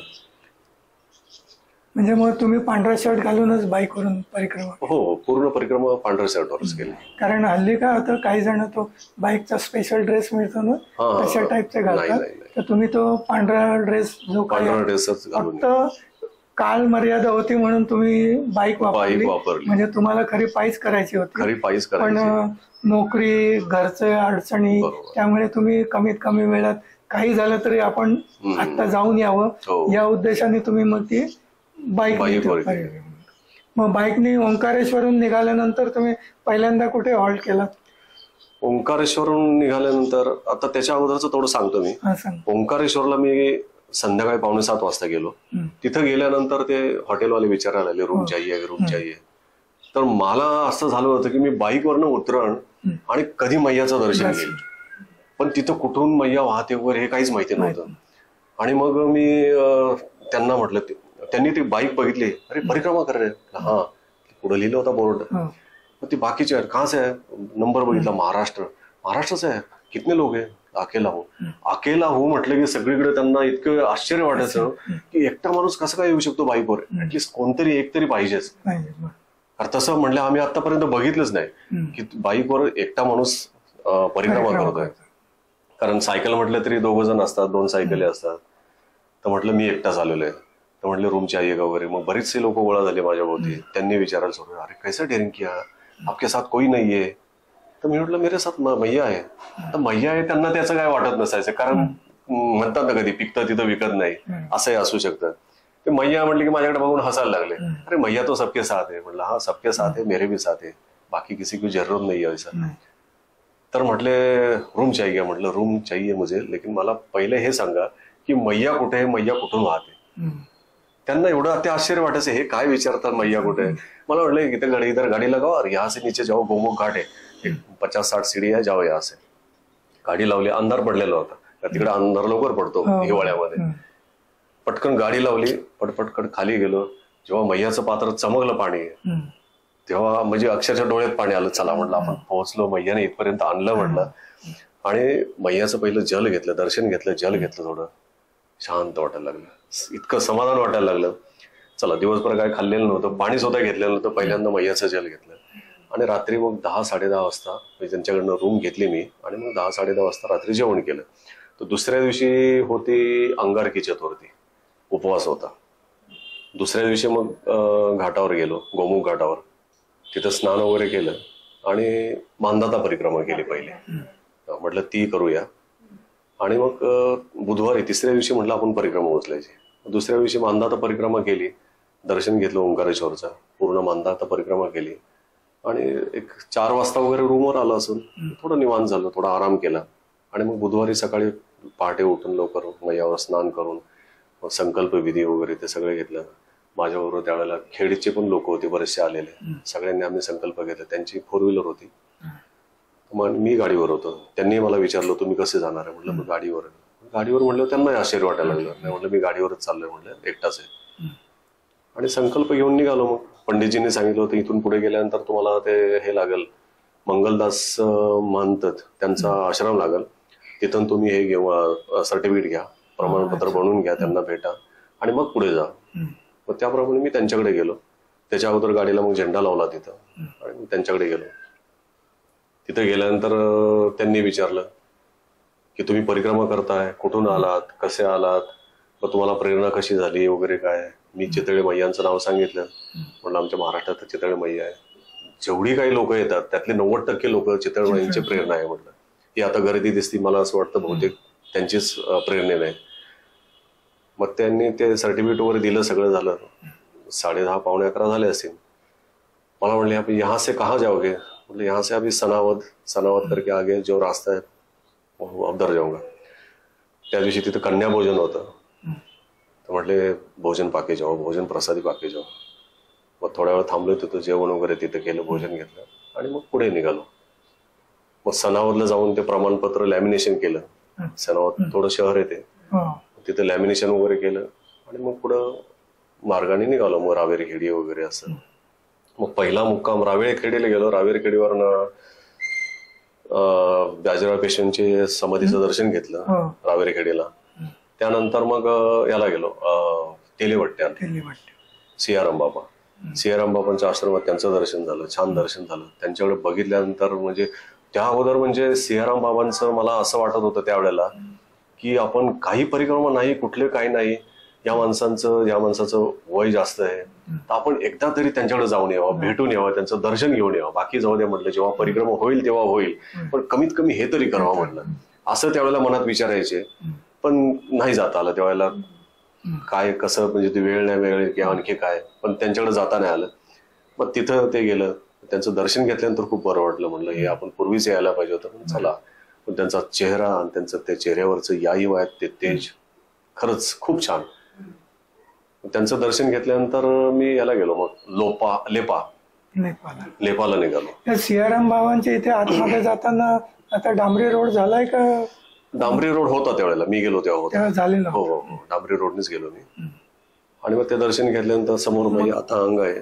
म्हणजे मग तुम्ही पांढरा शर्ट घालूनच बाईकवरून परिक्रमा?
हो, पूर्ण परिक्रमा पांढऱ्या शर्टवरच केली.
कारण हल्ली काय होतं, काही जण तो बाईकचा स्पेशल ड्रेस मिळतो ना, तशा टाईपचे घालतात, तर तुम्ही तो पांढरा ड्रेस, जो
पांढरा ड्रेसच घालून,
फक्त काल मर्यादा होती म्हणून तुम्ही बाईक वापरली, म्हणजे तुम्हाला खरी पायीच करायची होती, पण नोकरी, घरचे अडचणी, त्यामुळे तुम्ही कमीत कमी वेळात काही झालं तरी आपण आता जाऊन यावं, या उद्देशाने तुम्ही मग ती बाईक. मग बाईकने ओंकारेश्वरून निघाल्यानंतर तुम्ही पहिल्यांदा कुठे हॉल्ट केला?
ओंकारेश्वरून निघाल्यानंतर, आता त्याच्या अगोदरच थोडं सांगतो मी. ओंकारेश्वरला मी संध्याकाळी 6:45 वाजता गेलो. तिथं गेल्यानंतर ते हॉटेलवाले विचारायला आले, रूम चाहिए. तर मला असं झालं होतं की मी बाईकवरनं उतरण आणि कधी मैयाचं दर्शन घेईल. पण तिथं कुठून मैया वाहते वगैरे हे काहीच माहिती नव्हतं. आणि मग मी त्यांना म्हटलं, त्यांनी ती बाईक बघितली, अरे परिक्रमा कर रे, हा पुढे लिहिलं होता बोर्ड. मग ती बाकीचे कहाँ से आहे, नंबर बघितला, महाराष्ट्राचा आहे, कितने लोक आहे, अकेला हो म्हटलं की सगळीकडे त्यांना इतकं आश्चर्य वाटायचं की एकटा माणूस कसं काय येऊ शकतो बाईकवर, ऍटलिस्ट कोणतरी एक तरी पाहिजेच. तसं म्हणलं आम्ही आतापर्यंत बघितलंच नाही की बाईकवर एकटा माणूस परिक्रमा करतोय. कारण सायकल म्हटलं तरी 2 जण असतात, 2 सायकली असतात. तर म्हटलं मी एकटाच आलेलो आहे. तर म्हटलं रूम चाहिए का वगैरे. मग बरेचसे लोक गोळा झाले माझ्या भोवती. त्यांनी विचारायला सुरू, अरे कैसा डेअरिंग किया, आपके साथ कोई नाही आहे. तर मी म्हटलं मेरे साथ मैया आहे. तर मैया आहे त्यांना त्याचं काय वाटत नसायचं, कारण म्हणतात ना कधी पिकतं तिथं विकत नाही, असंही असू शकतं. ते मैया म्हटलं की माझ्याकडे बघून हसायला लागले, अरे मैया तो सबके साथ है. म्हटलं हा सबके साथ है, मेरे भी साथ है, बाकी किसी की जरूरत नहीं है ऐसा. तर म्हटले रूम चाहिए. म्हटलं रूम चाहिए मुझे, लेकिन मला पहिले हे सांगा की मैया कुठे आहे, मैया कुठून वाहते. त्यांना एवढं अति आश्चर्य वाटायचं, हे काय विचारतात मैया कुठे आहे. मला म्हटलं इथे इधर गाडी लगाओ और यहाँ से नीचे जाओ, गोमुख घाट आहे, 50-60 सीडी आहे, जाओ यहाँ से. गाडी लावली, अंधार पडलेला होता, तिकडे अंधार लवकर पडतो हिवाळ्यामध्ये. पटकन गाडी लावली, पटपटकन खाली गेलो. जेव्हा मैयाचं पात्र चमकलं पाणी, तेव्हा म्हणजे अक्षरशः डोळ्यात पाणी आलं. चला म्हटलं आपण पोहोचलो, मैयाने इथपर्यंत आणलं म्हटलं. आणि मैयाचं पहिलं जल घेतलं, दर्शन घेतलं, जल घेतलं, थोडं शांत वाटायला लागलं, इतकं समाधान वाटायला लागलं. चला दिवसभर काय खाल्लेलं नव्हतं, पाणी सुद्धा घेतलेलं नव्हतं, पहिल्यांदा मैयाचं जल घेतलं. आणि रात्री मग 10-10:30 वाजता म्हणजे त्यांच्याकडनं रूम घेतली मी, आणि मग 10-10:30 वाजता रात्री जेवण केलं. तर दुसऱ्या दिवशी होती अंगारकी चतुर्थी, उपवास होता. दुसऱ्या दिवशी मग घाटावर गेलो, गोमुख घाटावर. तिथं स्नान वगैरे केलं आणि मानदाता परिक्रमा केली पहिले. म्हटलं ती करूया. आणि मग बुधवारी तिसऱ्या दिवशी म्हटलं आपण परिक्रमा उचलायची. दुसऱ्या दिवशी मानदाता परिक्रमा केली, दर्शन घेतलं ओंकारेश्वरचा, पूर्ण मानदाता परिक्रमा केली. आणि एक 4 वाजता वगैरे रूमवर आलं असून थोडं निवांत झालं, थोडा आराम केला. आणि मग बुधवारी सकाळी पहाटे उठून लवकर मैयावर स्नान करून संकल्प विधी वगैरे ते सगळे घेतलं. माझ्याबरोबर त्यावेळेला खेडचे पण लोक होते, बरेचसे आलेले. सगळ्यांनी आम्ही संकल्प घेतला. त्यांची 4 व्हीलर होती, मग मी गाडीवर होतो. त्यांनी मला विचारलं तुम्ही कसे जाणार आहे. म्हटलं मग गाडीवर. म्हटलं त्यांना आश्चर्य वाटायला लागलं. नाही म्हटलं मी गाडीवरच चाललोय, म्हटलं एकटाच आहे. आणि संकल्प घेऊन निघालो. मग पंडितजींनी सांगितलं होतं इथून पुढे गेल्यानंतर तुम्हाला ते हे लागेल, मंगलदास म्हणतात त्यांचा आश्रम लागेल, तिथून तुम्ही हे घेऊ, सर्टिफिकेट घ्या, प्रमाणपत्र बनवून घ्या, त्यांना भेटा आणि मग पुढे जा. मग त्याप्रमाणे मी त्यांच्याकडे गेलो. त्याच्या अगोदर गाडीला मग झेंडा लावला तिथं आणि मी त्यांच्याकडे गेलो. तिथे गेल्यानंतर त्यांनी विचारलं की तुम्ही परिक्रमा करताय, कुठून आलात, कसे आलात, मग तुम्हाला प्रेरणा कशी झाली वगैरे काय. मी चितळे मैयांचं नाव सांगितलं. म्हणलं आमच्या महाराष्ट्रात चितळे मैया आहे. जेवढी काही लोक येतात त्यातले 90% लोक चितळे मैयांची प्रेरणा आहे. म्हटलं ही आता गर्दी दिसती, मला असं वाटतं बहुतेक त्यांचीच प्रेरणेने आहे. मग त्यांनी ते सर्टिफिकेट वगैरे दिलं, सगळं झालं. 10:30-11 झाले असतील. मला म्हणले आप यहाँ से कहाँ जाओगे. मतलब यहाँ से अभी सनावद करके आगे जो रास्ता है उधर जाऊंगा. त्या दिवशी तिथं कन्या भोजन होतं. तर म्हटले भोजन पाके जाओ, भोजन प्रसादी पाके जाओ. मग थोड्या वेळ थांबलो तिथं, जेवण वगैरे तिथं केलं, भोजन घेतलं आणि मग पुढे निघालो. मग सनावदला जाऊन ते प्रमाणपत्र लॅमिनेशन केलं. सनावद थोडं शहर आहे ते, तिथं लॅमिनेशन वगैरे केलं आणि मग पुढं मार्गाने निघालो. मग रावेरी खेडी वगैरे असं. मग पहिला मुक्काम रावेरी खेडीला गेलो. रावेरी खेडीवरनं बाजीराव पेशव्यांचे समाधीचं दर्शन घेतलं रावेरी खेडीला. त्यानंतर मग याला गेलो तेलीवट्ट्यात, सियाराम बाबा. सियाराम बाबांच्या आश्रमात त्यांचं दर्शन झालं, छान दर्शन झालं. त्यांच्याकडे बघितल्यानंतर म्हणजे त्या अगोदर म्हणजे सियाराम बाबांचं मला असं वाटत होतं त्यावेळेला की आपण काही परिक्रमा नाही, कुठले काही नाही, या माणसाचं वय जास्त आहे, तर आपण एकदा तरी त्यांच्याकडे जाऊन यावं, भेटून यावं, त्यांचं दर्शन घेऊन यावं. बाकी जाऊ द्या म्हटलं, जेव्हा परिक्रमा होईल तेव्हा होईल, पण कमीत कमी हे तरी करावं म्हटलं. असं त्यावेळेला मनात विचारायचे. पण नाही जाता आलं त्यावेळेला. काय कसं म्हणजे ते वेळ नाही वेळ किंवा आणखी काय, पण त्यांच्याकडे जाता नाही आलं. मग तिथं ते गेलं. त्यांचं दर्शन घेतल्यानंतर खूप बरं वाटलं. म्हणलं हे आपण पूर्वीच यायला पाहिजे होतं, पण चला. पण त्यांचा चेहरा आणि त्यांचं त्या चेहऱ्यावरचं याई वायत ते तेज खरंच खूप छान. त्यांचं दर्शन घेतल्यानंतर मी याला गेलो. मग लेपा लेपाला निघालो.
सियाराम बाबांच्या इथे आतमध्ये जाताना आता डांबरी रोड झालाय का?
डांबरी रोड होता त्यावेळेला मी गेलो तेव्हा
झालेला.
हो हो, डांबरी रोडनेच गेलो मी. आणि मग ते दर्शन घेतल्यानंतर समोर मैया आता अंग आहे,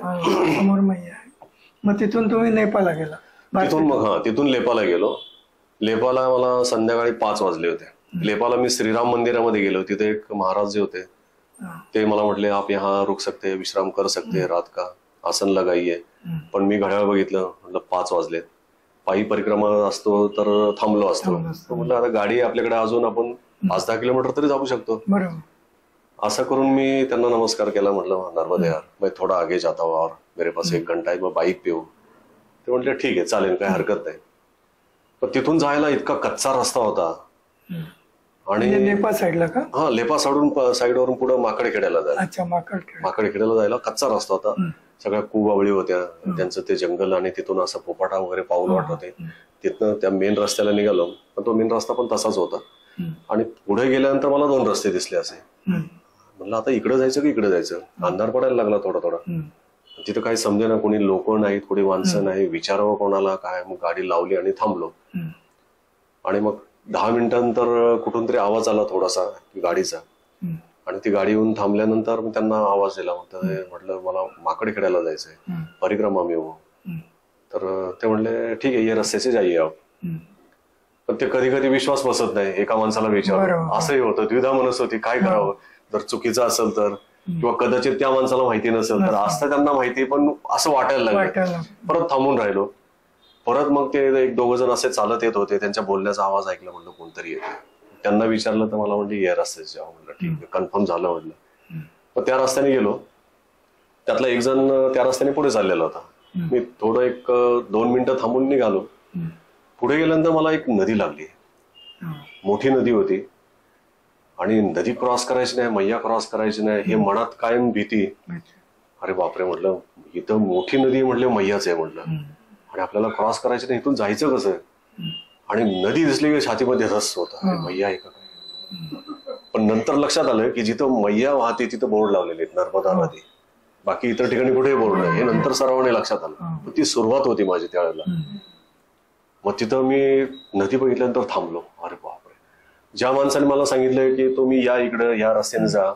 समोर मैया आहे. मग तिथून तुम्ही नेपाळला गेला?
तिथून मग तिथून लेपाला गेलो. लेपाला मला संध्याकाळी 5 वाजले होते. लेपाला मी श्रीराम मंदिरामध्ये गेलो. तिथे एक महाराज जे होते ते मला म्हटले, आप यहाँ रुक सकते, विश्राम कर सकते, रात का आसन लगाइए. पण मी घड्याळ बघितलं, म्हटलं 5 वाजले. पायी परिक्रमा असतो तर थांबलो असतो. म्हटलं आता गाडी आपल्याकडे, अजून आपण 5-10 किलोमीटर तरी जाऊ शकतो. असं करून मी त्यांना नमस्कार केला. म्हटलं नर्मदे यार, मैं थोडा आगे जाता हूँ और मेरे पास 1 घंटा है, मैं बाईक पे हूँ. ते म्हटले ठीक आहे, चालेल, काही हरकत नाही. पण तिथून जायला इतका कच्चा रस्ता होता. आणि
लेपा साईडला का?
हा, लेपा साईडवरून पुढे माकडखेड्याला जायला, माकडखेड्याला जायला कच्चा रस्ता होता. सगळ्या कुबावळी होत्या, त्यांचं ते जंगल, आणि तिथून असं पोपाटा वगैरे पाऊल वाटत होते. तिथनं त्या मेन रस्त्याला निघालो, पण तो मेन रस्ता पण तसाच होता. आणि पुढे गेल्यानंतर मला 2 रस्ते दिसले असे. म्हणलं आता इकडे जायचं की इकडे जायचं. अंधार पडायला लागला थोडा थोडा. तिथं काही समजे ना, कोणी लोक नाहीत, कोणी माणसं नाही, विचारावं कोणाला काय. मग गाडी लावली आणि थांबलो. आणि मग 10 मिनिटांनंतर कुठून तरी आवाज आला थोडासा गाडीचा. आणि ती गाडी येऊन थांबल्यानंतर मी त्यांना आवाज दिला. म्हटलं मला माकडखेड्याला जायचंय, परिक्रमा में हूं. तर ते म्हणले ठीक आहे, ये रस्ते से जाइए आप. पण ते कधी कधी विश्वास बसत नाही. एका माणसाला विचार असंही होतं, द्विधा मनस होती, काय करावं. जर चुकीचं असेल तर, किंवा कदाचित त्या माणसाला माहिती नसेल तर. असतं त्यांना माहिती, पण असं वाटायला लागलं. परत थांबून राहिलो. परत मग ते 1-2 जण असे चालत येत होते. त्यांच्या बोलण्याचा आवाज ऐकला. म्हणलं कोणतरी येते. त्यांना विचारलं तर मला म्हणजे या रस्त्याचे जाऊ. म्हणलं ठीक आहे, कन्फर्म झालं म्हटलं. मग त्या रस्त्याने गेलो. त्यातला एक जण त्या रस्त्याने पुढे चाललेला होता. मी थोडं 1-2 मिनिटं थांबून निघालो. पुढे गेल्यानंतर मला एक नदी लागली, मोठी नदी होती. आणि नदी क्रॉस करायची नाही, मैया क्रॉस करायची नाही, हे मनात कायम भीती. अरे बापरे, म्हटलं इथं मोठी नदी म्हटलं मैयाच आहे म्हटलं, आणि आपल्याला क्रॉस करायचं नाही, इथून जायचं कसं. आणि नदी दिसली की छातीमध्ये रस होता, मैया आहे का. पण नंतर लक्षात आलं की जिथं मैया वाहते तिथं बोर्ड लावलेले आहेत, नर्मदा नदी. बाकी इतर ठिकाणी कुठेही बोर्ड नाही. हे नंतर सरावाने लक्षात आलं. ती सुरुवात होती माझी त्यावेळेला. मग तिथं मी नदी बघितल्यानंतर थांबलो. अरे बापरे, ज्या माणसाने मला सांगितलंय की तुम्ही या इकडं या रस्त्याने जा,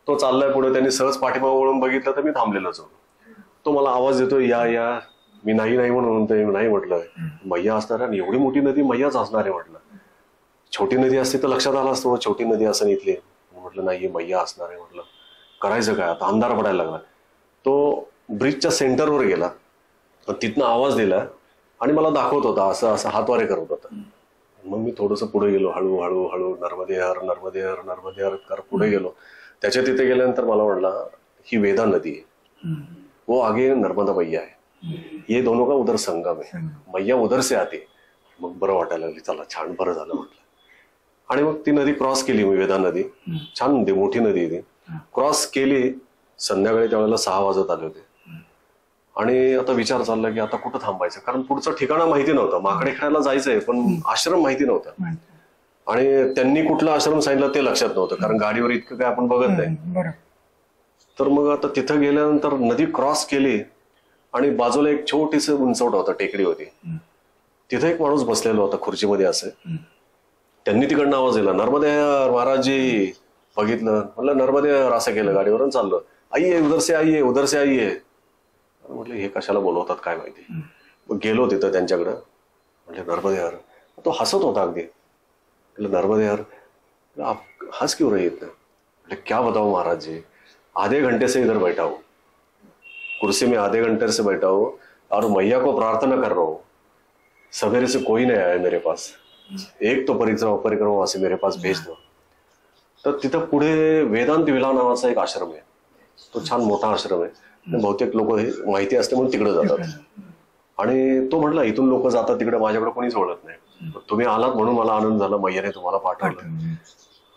तो चाललाय पुढे. त्यांनी सहज पाठीमागे वळून बघितलं तर मी थांबलेलोच होतो. तो मला आवाज देतोय या या. मी नाही नाही म्हणतोय, नाही म्हटलं. मैया असणार आणि एवढी मोठी नदी मैयाच असणार आहे म्हटलं. छोटी नदी असते तर लक्षात आलं असतं, छोटी नदी असं इथली. म्हटलं नाही, मैया असणार आहे म्हटलं. करायचं काय आता, अंधार पडायला लागला. तो ब्रिजच्या सेंटरवर गेला, तिथनं आवाज दिला आणि मला दाखवत होता, असं असं हातवारे करत होता. मग मी थोडंसं पुढे गेलो, हळूहळू हळू, नर्मदे हर नर्मदे हर नर्मदे हर कर पुढे गेलो. त्याच्या तिथे गेल्यानंतर मला म्हणला ही वेदा नदी है, वो आगे नर्मदा मैया है, ये दोनों का उधर संगम है, मैया उधर से आते. मग बरं वाटायला लागली, चला छान बरं झालं म्हटलं. आणि मग ती नदी क्रॉस केली मी, वेदा नदी. छान नदी, मोठी नदी ती. क्रॉस केली. संध्याकाळी त्यावेळेला 6 वाजत आले होते. आणि आता विचार चालला की आता कुठं थांबायचं, कारण पुढचं ठिकाण माहिती नव्हतं. माकडखेड्याला जायचंय पण आश्रम माहिती नव्हता. आणि त्यांनी कुठला आश्रम सांगितलं ते लक्षात नव्हतं, कारण गाडीवर इतकं काय आपण बघत नाही. तर मग आता तिथं गेल्यानंतर नदी क्रॉस केली आणि बाजूला एक छोटीस उंचवटा होता, टेकडी होती. तिथे एक माणूस बसलेला होता खुर्चीमध्ये असं. त्यांनी तिकडनं आवाज दिला, नर्मदे हर महाराजजी. बघितलं, म्हणलं नर्मदे हर असं केलं, गाडीवरून चाललो. आइये उधर से आइये, उधर से आइये. म्हटलं हे कशाला बोलवतात काय माहिती. मग गेलो तिथं त्यांच्याकडं. म्हटलं नर्मदे हर. तो हसत होता अगदी. म्हटलं नर्मदे हर. आप हंस क्यों रहे इतना. म्हटलं क्या बताओ महाराज जी, आधे घंटे से इधर बैठा हूँ, कुर्सी में आधे घंटे से बैठा हूँ और मैया को प्रार्थना कर रहा हूँ. सवेरे से कोई नहीं आया मेरे पास, एक तो परिक्रमा से मेरे पास भेज दो. तर तिथं पुढे वेदांत विला नावाचा एक आश्रम आहे. तो छान मोठा आश्रम आहे. बहुतेक लोक हे माहिती असते म्हणून तिकडे जातात. आणि तो म्हटला इथून लोक जातात तिकडे, माझ्याकडे कोणीच ओळख नाही, तुम्ही आलात म्हणून मला आनंद झाला, मैयाने तुम्हाला पाठवलं.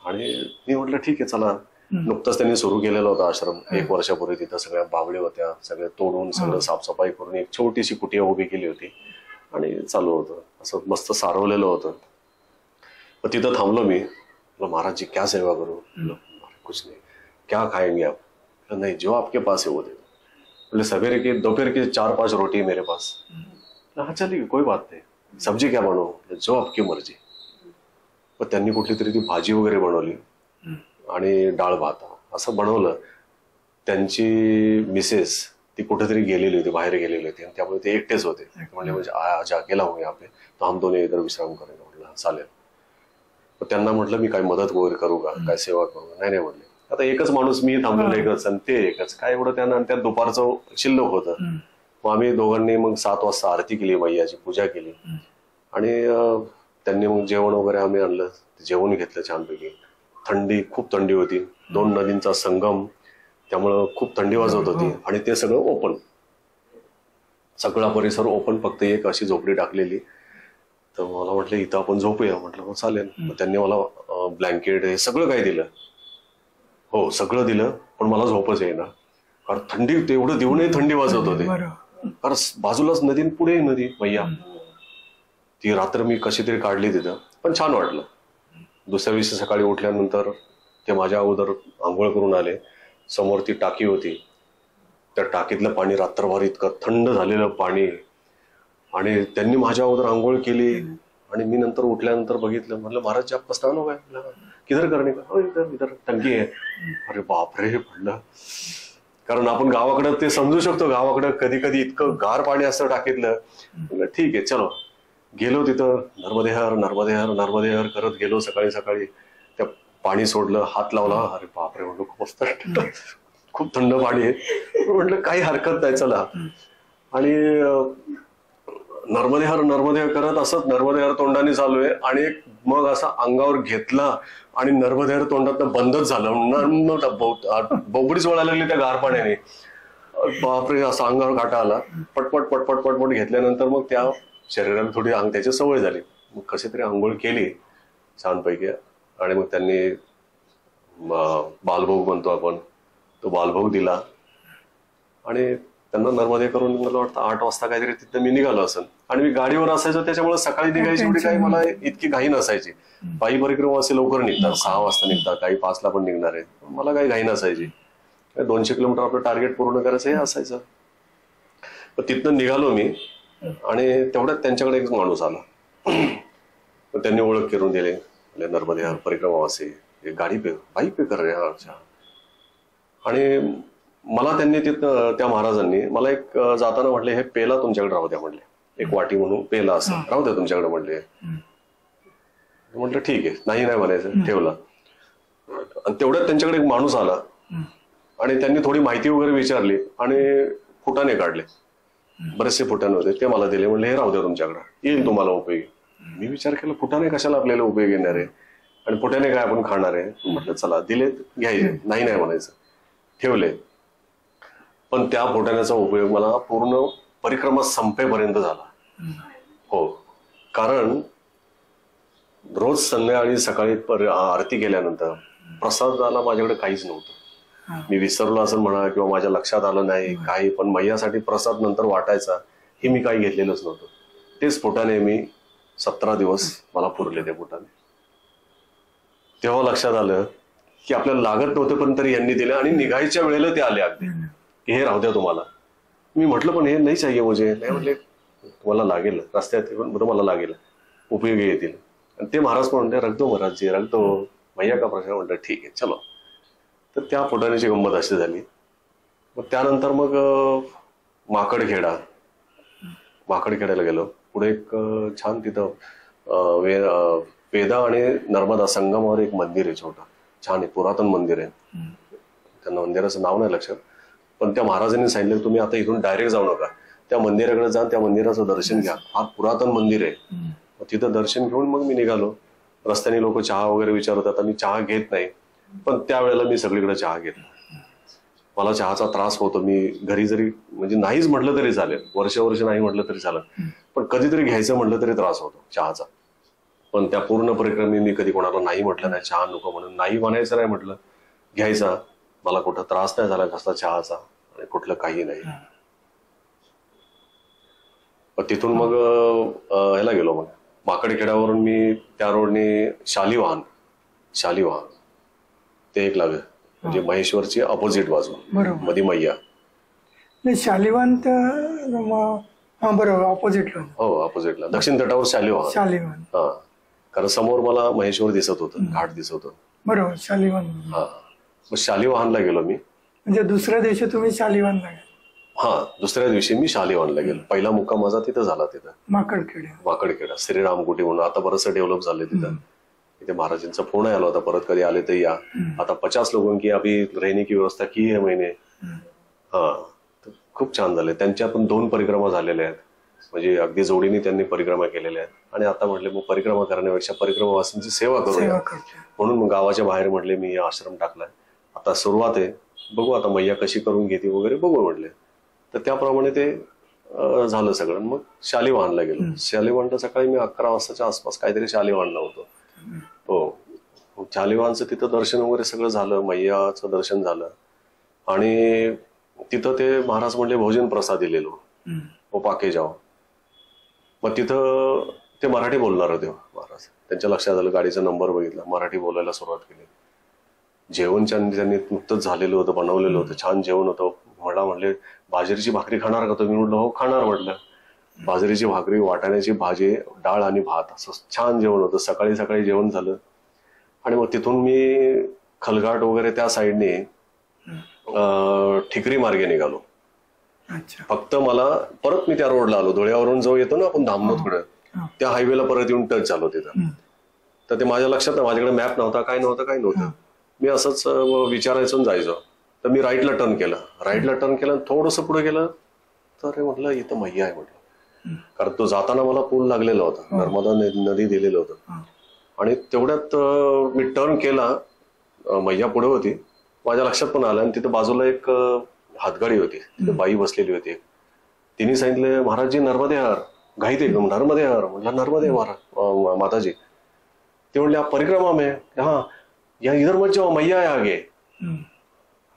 आणि मी म्हटलं ठीक आहे चला. नुकतंच त्यांनी सुरू केलेला होता आश्रम 1 वर्षापूर्वी. तिथं सगळ्या बावळे होत्या, सगळे तोडून सगळं साफसफाई करून एक छोटीशी कुटिया उभी केली होती आणि चालू होतं. असं मस्त सारवलेलं होतं. मग तिथं थांबलो मी. महाराज जी क्या सेवा करू. कुछ नहीं, क्या खाएंगे आप. नहीं, जो आपके पास है वो दे. बोले सवेरे की दोपहर की 4-5 रोटी मेरे पास. हाँ चलेगी कोई बात नाही. सब्जी क्या बनवू, जो आपकी मर्जी. पण त्यांनी कुठली तरी ती भाजी वगैरे बनवली आणि डाळ भात असं बनवलं. त्यांची मिसेस ती कुठेतरी गेलेली होती, बाहेर गेलेली होती, त्यामुळे ते एकटेच होते. म्हणजे आज अकेला हूं यहाँ पे, तो हम दोन्ही इधर विश्राम करेंगे. म्हटलं चालेल. त्यांना म्हटलं मी काय मदत वगैरे करू का, काय सेवा करू. नाही म्हटले. आता एकच माणूस, मी थांबलेलो एकच आणि ते एकच, काय एवढं त्यांना. त्यात दुपारचं शिल्लक होतं. मग आम्ही दोघांनी मग 7 वाजता आरती केली, मैयाची पूजा केली आणि त्यांनी मग जेवण वगैरे आम्ही आणलं, जेवण घेतलं छानपैकी. थंडी, खूप थंडी होती. 2 नदींचा संगम, त्यामुळं खूप थंडी वाजत होती आणि ते सगळं ओपन, सगळा परिसर ओपन, फक्त एक अशी झोपडी टाकलेली. तर मला म्हटलं इथं आपण झोपूया. म्हटलं हो चालेल. मग त्यांनी मला ब्लँकेट हे सगळं काही दिलं. हो सगळं दिलं, पण मला झोपच येईना. कारण थंडी, तेवढं देऊनही थंडी वाजत होते. कारण बाजूलाच नदी, पुढे नदी मैया. ती रात्र मी कशी तरी काढली तिथं, पण छान वाटलं. दुसऱ्या दिवशी सकाळी उठल्यानंतर ते माझ्या अगोदर आंघोळ करून आले. समोर ती टाकी होती, त्या टाकीतलं पाणी रात्रभर इतकं थंड झालेलं पाणी, आणि त्यांनी माझ्या अगोदर आंघोळ केली. आणि मी नंतर उठल्यानंतर बघितलं, म्हटलं महाराज आप स्नान हो गया, किधर करणे का, इधर इधर टंकी आहे. अरे बापरे म्हटलं. कारण आपण गावाकडे ते समजू शकतो, गावाकडे कधी कधी इतकं गार पाणी असतं टाकीतलं. म्हटलं ठीक आहे चलो. गेलो तिथं, नर्मदे हर नर्मदे हर नर्मदे हर करत गेलो. सकाळी सकाळी त्या पाणी सोडलं, हात लावला. अरे बापरे म्हटलं खूप मस्त, खूप थंड पाणी आहे. म्हटलं काही हरकत नाही चला. आणि नर्मदे हर करत असत नर्मदे हर तोंडाने चालू आहे. आणि मग असा अंगावर घेतला आणि नर्मदे हर तोंडातनं बंदच झालं. बोबडीच वळायला लागली त्या गार पाण्याने. बापरे, असा अंगावर काटा आला. पटपट पटपट पटपट घेतल्यानंतर मग त्या शरीराला थोडी त्याची सवय झाली. मग कशी तरी आंघोळ केली छानपैकी. आणि मग त्यांनी बालभोग म्हणतो आपण, तो बालभोग दिला. आणि त्यांना नर्मदे करून मला वाटतं 8 वाजता काहीतरी तिथं मी निघालो असेल. आणि मी गाडीवर असायचो, त्याच्यामुळे सकाळी निघायची एवढी काही मला इतकी घाई नसायची. पायी परिक्रमा असे लवकर निघतात, 6 वाजता निघतात, काही 5ला पण निघणार आहे. मला काही घाई नसायची. 200 किलोमीटर आपलं टार्गेट पूर्ण करायचं हे असायचं. तिथनं निघालो मी. आणि तेवढ्यात त्यांच्याकडे एक माणूस आला. त्यांनी ओळख करून दिली. नर्मदे हर परिक्रमावासी, गाडी पे, बाईक पे कर रे. अच्छा. आणि मला त्यांनी तिथं, त्या महाराजांनी मला एक जाताना म्हटले, हे पेला तुमच्याकडे राहू द्या म्हटले, एक वाटी म्हणून पेला असं राहू द्या तुमच्याकडे म्हटले. म्हटलं ठीक आहे, नाही म्हणायचं, ठेवला. आणि तेवढ्यात त्यांच्याकडे एक माणूस आला आणि त्यांनी थोडी माहिती वगैरे विचारली आणि फुटाणे काढले. बरेचसे फुटाणे होते, ते मला दिले. म्हणले हे राहू द्या तुमच्याकडे, येईल तुम्हाला उपयोगी. मी विचार केला फुटाणे कशाला आपल्याला उपयोग येणार आहे आणि फुटाणे काय आपण खाणार आहे. म्हटलं चला दिले, घ्यायचे, नाही म्हणायचं. ठेवले. पण त्या फुटाण्याचा उपयोग मला पूर्ण परिक्रमा संपेपर्यंत झाला. हो, कारण रोज संध्याकाळी सकाळी आरती केल्यानंतर प्रसादाला माझ्याकडे काहीच नव्हतं. मी विसरलो असं म्हणा किंवा माझ्या लक्षात आलं नाही काही, पण मैयासाठी प्रसाद नंतर वाटायचा हे मी काही घेतलेलंच नव्हतं. तेच फुटाणे मी 17 दिवस मला पुरले ते फुटाणे. तेव्हा लक्षात आलं की आपल्याला लागत नव्हतं, पण तरी यांनी दिले. आणि निघायच्या वेळेला ते आले अगदी की हे राहू द्या तुम्हाला. मी म्हटलं पण हे नाही चाहिए मुझे. नाही म्हटले तुम्हाला लागेल, रस्त्यात तुम्हाला लागेल, उपयोगी येतील. आणि ते महाराज पण म्हणते रख दो महाराजजी, रख दो, मैया का प्रश्न. म्हटलं ठीक आहे चलो. तर त्या फुटाण्याची गंमत अशी झाली. मग त्यानंतर मग माकडखेड्याला गेलो. पुढे एक छान तिथं वेदा आणि नर्मदा संगमावर एक मंदिर आहे, छोटं छान आहे, पुरातन मंदिर आहे. त्या मंदिराचं नाव नाही लक्षात, पण त्या महाराजांनी सांगितलं तुम्ही आता इथून डायरेक्ट जाऊ नका, त्या मंदिराकडे जा, त्या मंदिराचं दर्शन घ्या, फार पुरातन मंदिर आहे. तिथं दर्शन घेऊन मग मी निघालो. रस्त्याने लोक चहा वगैरे विचारतात, मी चहा घेत नाही, पण त्यावेळेला मी सगळीकडे चहा घेतला. मला चहाचा त्रास होतो. मी घरी जरी म्हणजे नाहीच म्हटलं तरी चालेल, वर्ष नाही म्हटलं तरी चालेल, पण कधीतरी घ्यायचं म्हटलं तरी त्रास होतो चहाचा. पण त्या पूर्ण परिक्रमे मी कधी कोणाला नाही म्हटलं नाही, चहा नको म्हणून. नाही म्हणायचं नाही म्हटलं, घ्यायचा. मला कुठं त्रास नाही झाला कसला चहाचा आणि कुठलं काही नाही. तिथून मग ह्याला गेलो. मग माकडखेड्यावरून मी त्या रोडने शालिवाहन ते एक लागलं, म्हणजे महेश्वरची अपोजिट बाजू मध्ये मैया.
नाही, शालिवान तर हा बरोबर ऑपोजिटला.
हो, ऑपोजिटला दक्षिण तटावर शालिवाहन.
शालिवान.
हा, कारण समोर मला महेश्वर दिसत होतं, घाट दिसत होतं.
बरोबर, शालिवान.
हा, मग शालिवाहनला गेलो मी.
म्हणजे दुसऱ्या दिवशी तुम्ही शालिवानला गेला?
हा, दुसऱ्या दिवशी मी शालिवाहनला गेलो. पहिला मुक्काम माझा तिथं झाला, तिथं माकडखेडा श्रीरामकुटी म्हणून. आता बरंचसं डेव्हलप झालंय तिथं. तिथे महाराजांचा फोन आला होता, परत कधी आले तर या. आता 50 लोगों की अभी रहने की व्यवस्था की है मैंने. हा, खूप छान झाले. त्यांच्या पण 2 परिक्रमा झालेल्या आहेत, म्हणजे अगदी जोडीने त्यांनी परिक्रमा केलेल्या आहेत. आणि आता म्हटले मग परिक्रमा करण्यापेक्षा परिक्रमावासींची सेवा करूया, म्हणून मग गावाच्या बाहेर म्हटले मी आश्रम टाकलाय. आता सुरुवात आहे, बघू आता मैया कशी करून घेते वगैरे बघू म्हटले. तर त्याप्रमाणे ते झालं सगळं. मग शालिवाहनला गेलो. शालिवाहनला सकाळी मी 11 वाजताच्या आसपास काहीतरी शालिवाहनला होतो. हो, शालिवाहनचं तिथं दर्शन वगैरे सगळं झालं, मैयाचं दर्शन झालं. आणि तिथं ते महाराज म्हणले भोजन प्रसाद दिलेलो, हो पाके जाओ. मग तिथं ते मराठी बोलणार होते महाराज. त्यांच्या लक्षात आलं, गाडीचा नंबर बघितला, मराठी बोलायला सुरुवात केली. जेवण त्यांनी नुकतंच झालेलं होतं, बनवलेलं होतं, छान जेवण होतं. म्हणले बाजरीची भाकरी खाणार का तुम्ही? म्हटलं हो खाणार. म्हटलं बाजरीची भाकरी, वाटाण्याची भाजी, डाळ आणि भात, असं छान जेवण होतं. सकाळी सकाळी जेवण झालं. आणि मग तिथून मी खलघाट वगैरे त्या साईडने ठिकरी मार्गे निघालो. फक्त मला परत मी त्या रोडला आलो, धुळ्यावरून जो येतो ना आपण धामणोदकडे, त्या हायवेला परत येऊन टच झालो तिथं. तर ते माझ्या लक्षात नाही, माझ्याकडे मॅप नव्हता, काय नव्हतं. मी असंच विचारायचं जायचो. तर मी राईटला टर्न केलं, थोडंसं पुढे गेलं तर म्हटलं इथं मैया आहे म्हटलं. कारण तो जाताना मला पूल लागलेला होता, नर्मदा नदी दिलेलं होतं. आणि तेवढ्यात मी टर्न केला, मैया पुढे होती, माझ्या लक्षात पण आलं. आणि तिथं बाजूला एक हातगाडी होती, तिथे बाई बसलेली होती. तिने सांगितलं महाराजजी नर्मदे हर. घाईत एकदम नर्मदे हर. म्हटलं नर्मदे महाराज माताजी. ते म्हणले आप परिक्रमा में? हा, या इधर मत जाओ, मैया आहे आगे.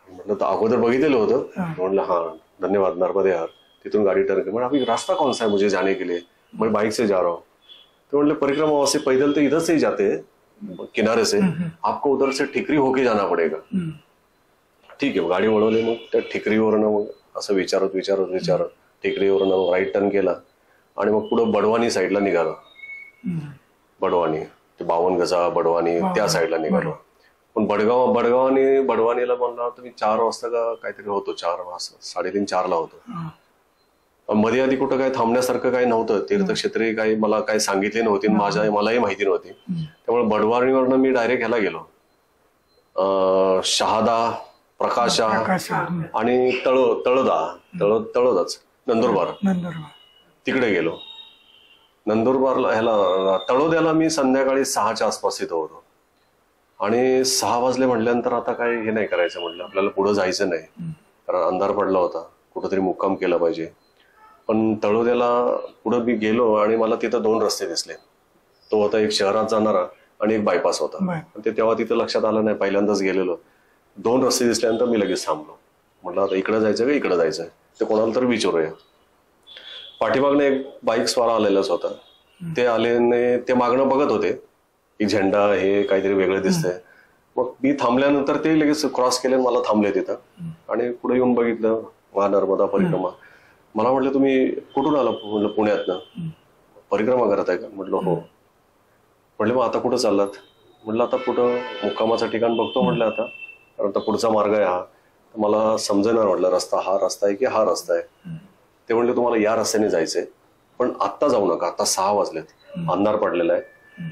म्हटलं तर अगोदर बघितलेलं होतं. म्हटलं हा धन्यवाद, नर्मदे हर. तिथून गाडी टर्न केली. अभी रास्ता कौन सा है मुझे जाने के लिए? मैं बाइक से जा रहा हूँ. तो म्हटले परिक्रमा से पैदल तो इधर से ही जाते हैं किनारे से, आपको उधर से ठिकरी होके जाना पड़ेगा. ठीक आहे, गाडी वळवली. मग त्या ठिकरीवरनं मग असं विचारत ठिकरीवरनं राईट टर्न केला. आणि मग पुढं बडवानी साईडला निघालो. बडवानी ते 52 गजा बडवानी त्या साईडला निघालो. पण बडवानीला म्हणला होतं मी 4 वाजता का काहीतरी होतो, 4 वाजता 3:30-4 ला होतो. मध्ये आधी कुठं काही थांबण्यासारखं काही नव्हतं. तीर्थक्षेत्री काही मला काही सांगितले नव्हते, मलाही माहिती नव्हती. त्यामुळे बडवानीवरनं मी डायरेक्ट ह्याला गेलो, शहादा, प्रकाशा आणि तळोदाच नंदुरबार तिकडे गेलो. नंदुरबारला ह्याला तळोद्याला मी संध्याकाळी 6च्या आसपास इथं होतो. आणि 6 वाजले म्हटल्यानंतर आता काय हे नाही करायचं, म्हटलं आपल्याला पुढं जायचं नाही, कारण अंधार पडला होता, कुठंतरी मुक्काम केला पाहिजे. पण तळोद्याला पुढं मी गेलो आणि मला तिथं 2 रस्ते दिसले. तो होता एक शहरात जाणारा आणि एक बायपास होता. ते तेव्हा तिथं लक्षात आलं नाही, पहिल्यांदाच गेलेलो. 2 रस्ते दिसल्यानंतर मी लगेच थांबलो. म्हटलं आता इकडे जायचं का इकडे जायचं, ते कोणाला तर विचारूया. पाठीमागने एक बाईक स्वारा आलेलाच होता. ते आले, ते मागणं बघत होते, एक झेंडा हे काहीतरी वेगळं दिसतंय. मग मी थांबल्यानंतर ते लगेच क्रॉस केले, मला थांबले तिथं. आणि पुढे येऊन बघितलं नर्मदा परिक्रमा. मला म्हटलं तुम्ही कुठून आला? म्हटलं पुण्यातनं. परिक्रमा करत आहे का? म्हटलं हो. म्हटलं मग आता कुठं चाललात? म्हटलं आता कुठं मुक्कामाचं ठिकाण बघतो म्हटलं आता, कारण आता पुढचा मार्ग आहे हा. मला समजेना म्हटलं रस्ता हा रस्ता आहे की हा रस्ता आहे. ते म्हणले तुम्हाला या रस्त्याने जायचंय, पण आत्ता जाऊ नका, आता 6 वाजलेत, अंधार पडलेला आहे.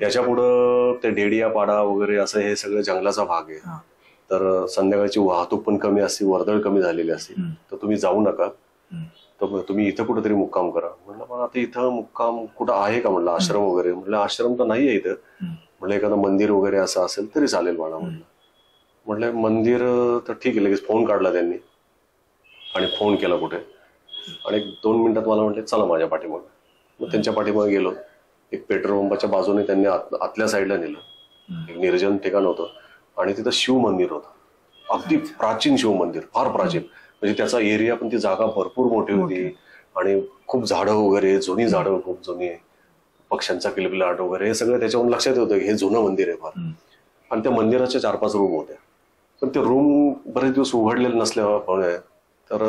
याच्या पुढं ते डेडिया पाडा वगैरे असं हे सगळं जंगलाचा भाग आहे. तर संध्याकाळची वाहतूक पण कमी असते, वर्दळ कमी झालेली असते, तर तुम्ही जाऊ नका, तर तुम्ही इथं कुठेतरी मुक्काम करा. म्हटलं मग आता इथं मुक्काम कुठं आहे का? म्हटलं आश्रम वगैरे. म्हटलं आश्रम तर नाहीये इथं. म्हटलं एखादं मंदिर वगैरे असं असेल तरी चालेल मला. म्हटलं मंदिर तर ठीक आहे. लगेच फोन काढला त्यांनी आणि फोन केला कुठे, आणि 2 मिनिटात मला म्हटले चला माझ्या पाठीमागे. मग त्यांच्या पाठीमागे गेलो. एक पेट्रोल पंपाच्या बाजूने त्यांनी आतल्या साईडला नेलं. एक निर्जन ठिकाण होतं आणि तिथं शिव मंदिर होतं, अगदी प्राचीन शिव मंदिर, फार प्राचीन. म्हणजे त्याचा एरिया पण ती जागा भरपूर मोठी होती आणि खूप झाडं वगैरे, जुनी झाडं, खूप जुनी, पक्ष्यांचा किलबिलाट वगैरे हे सगळं त्याच्यावरून लक्षात होतं की हे जुनं मंदिर आहे फार. आणि त्या मंदिराच्या 4-5 रूम होत्या. पण ते रूम बरेच दिवस उघडलेले नसल्यामुळे तर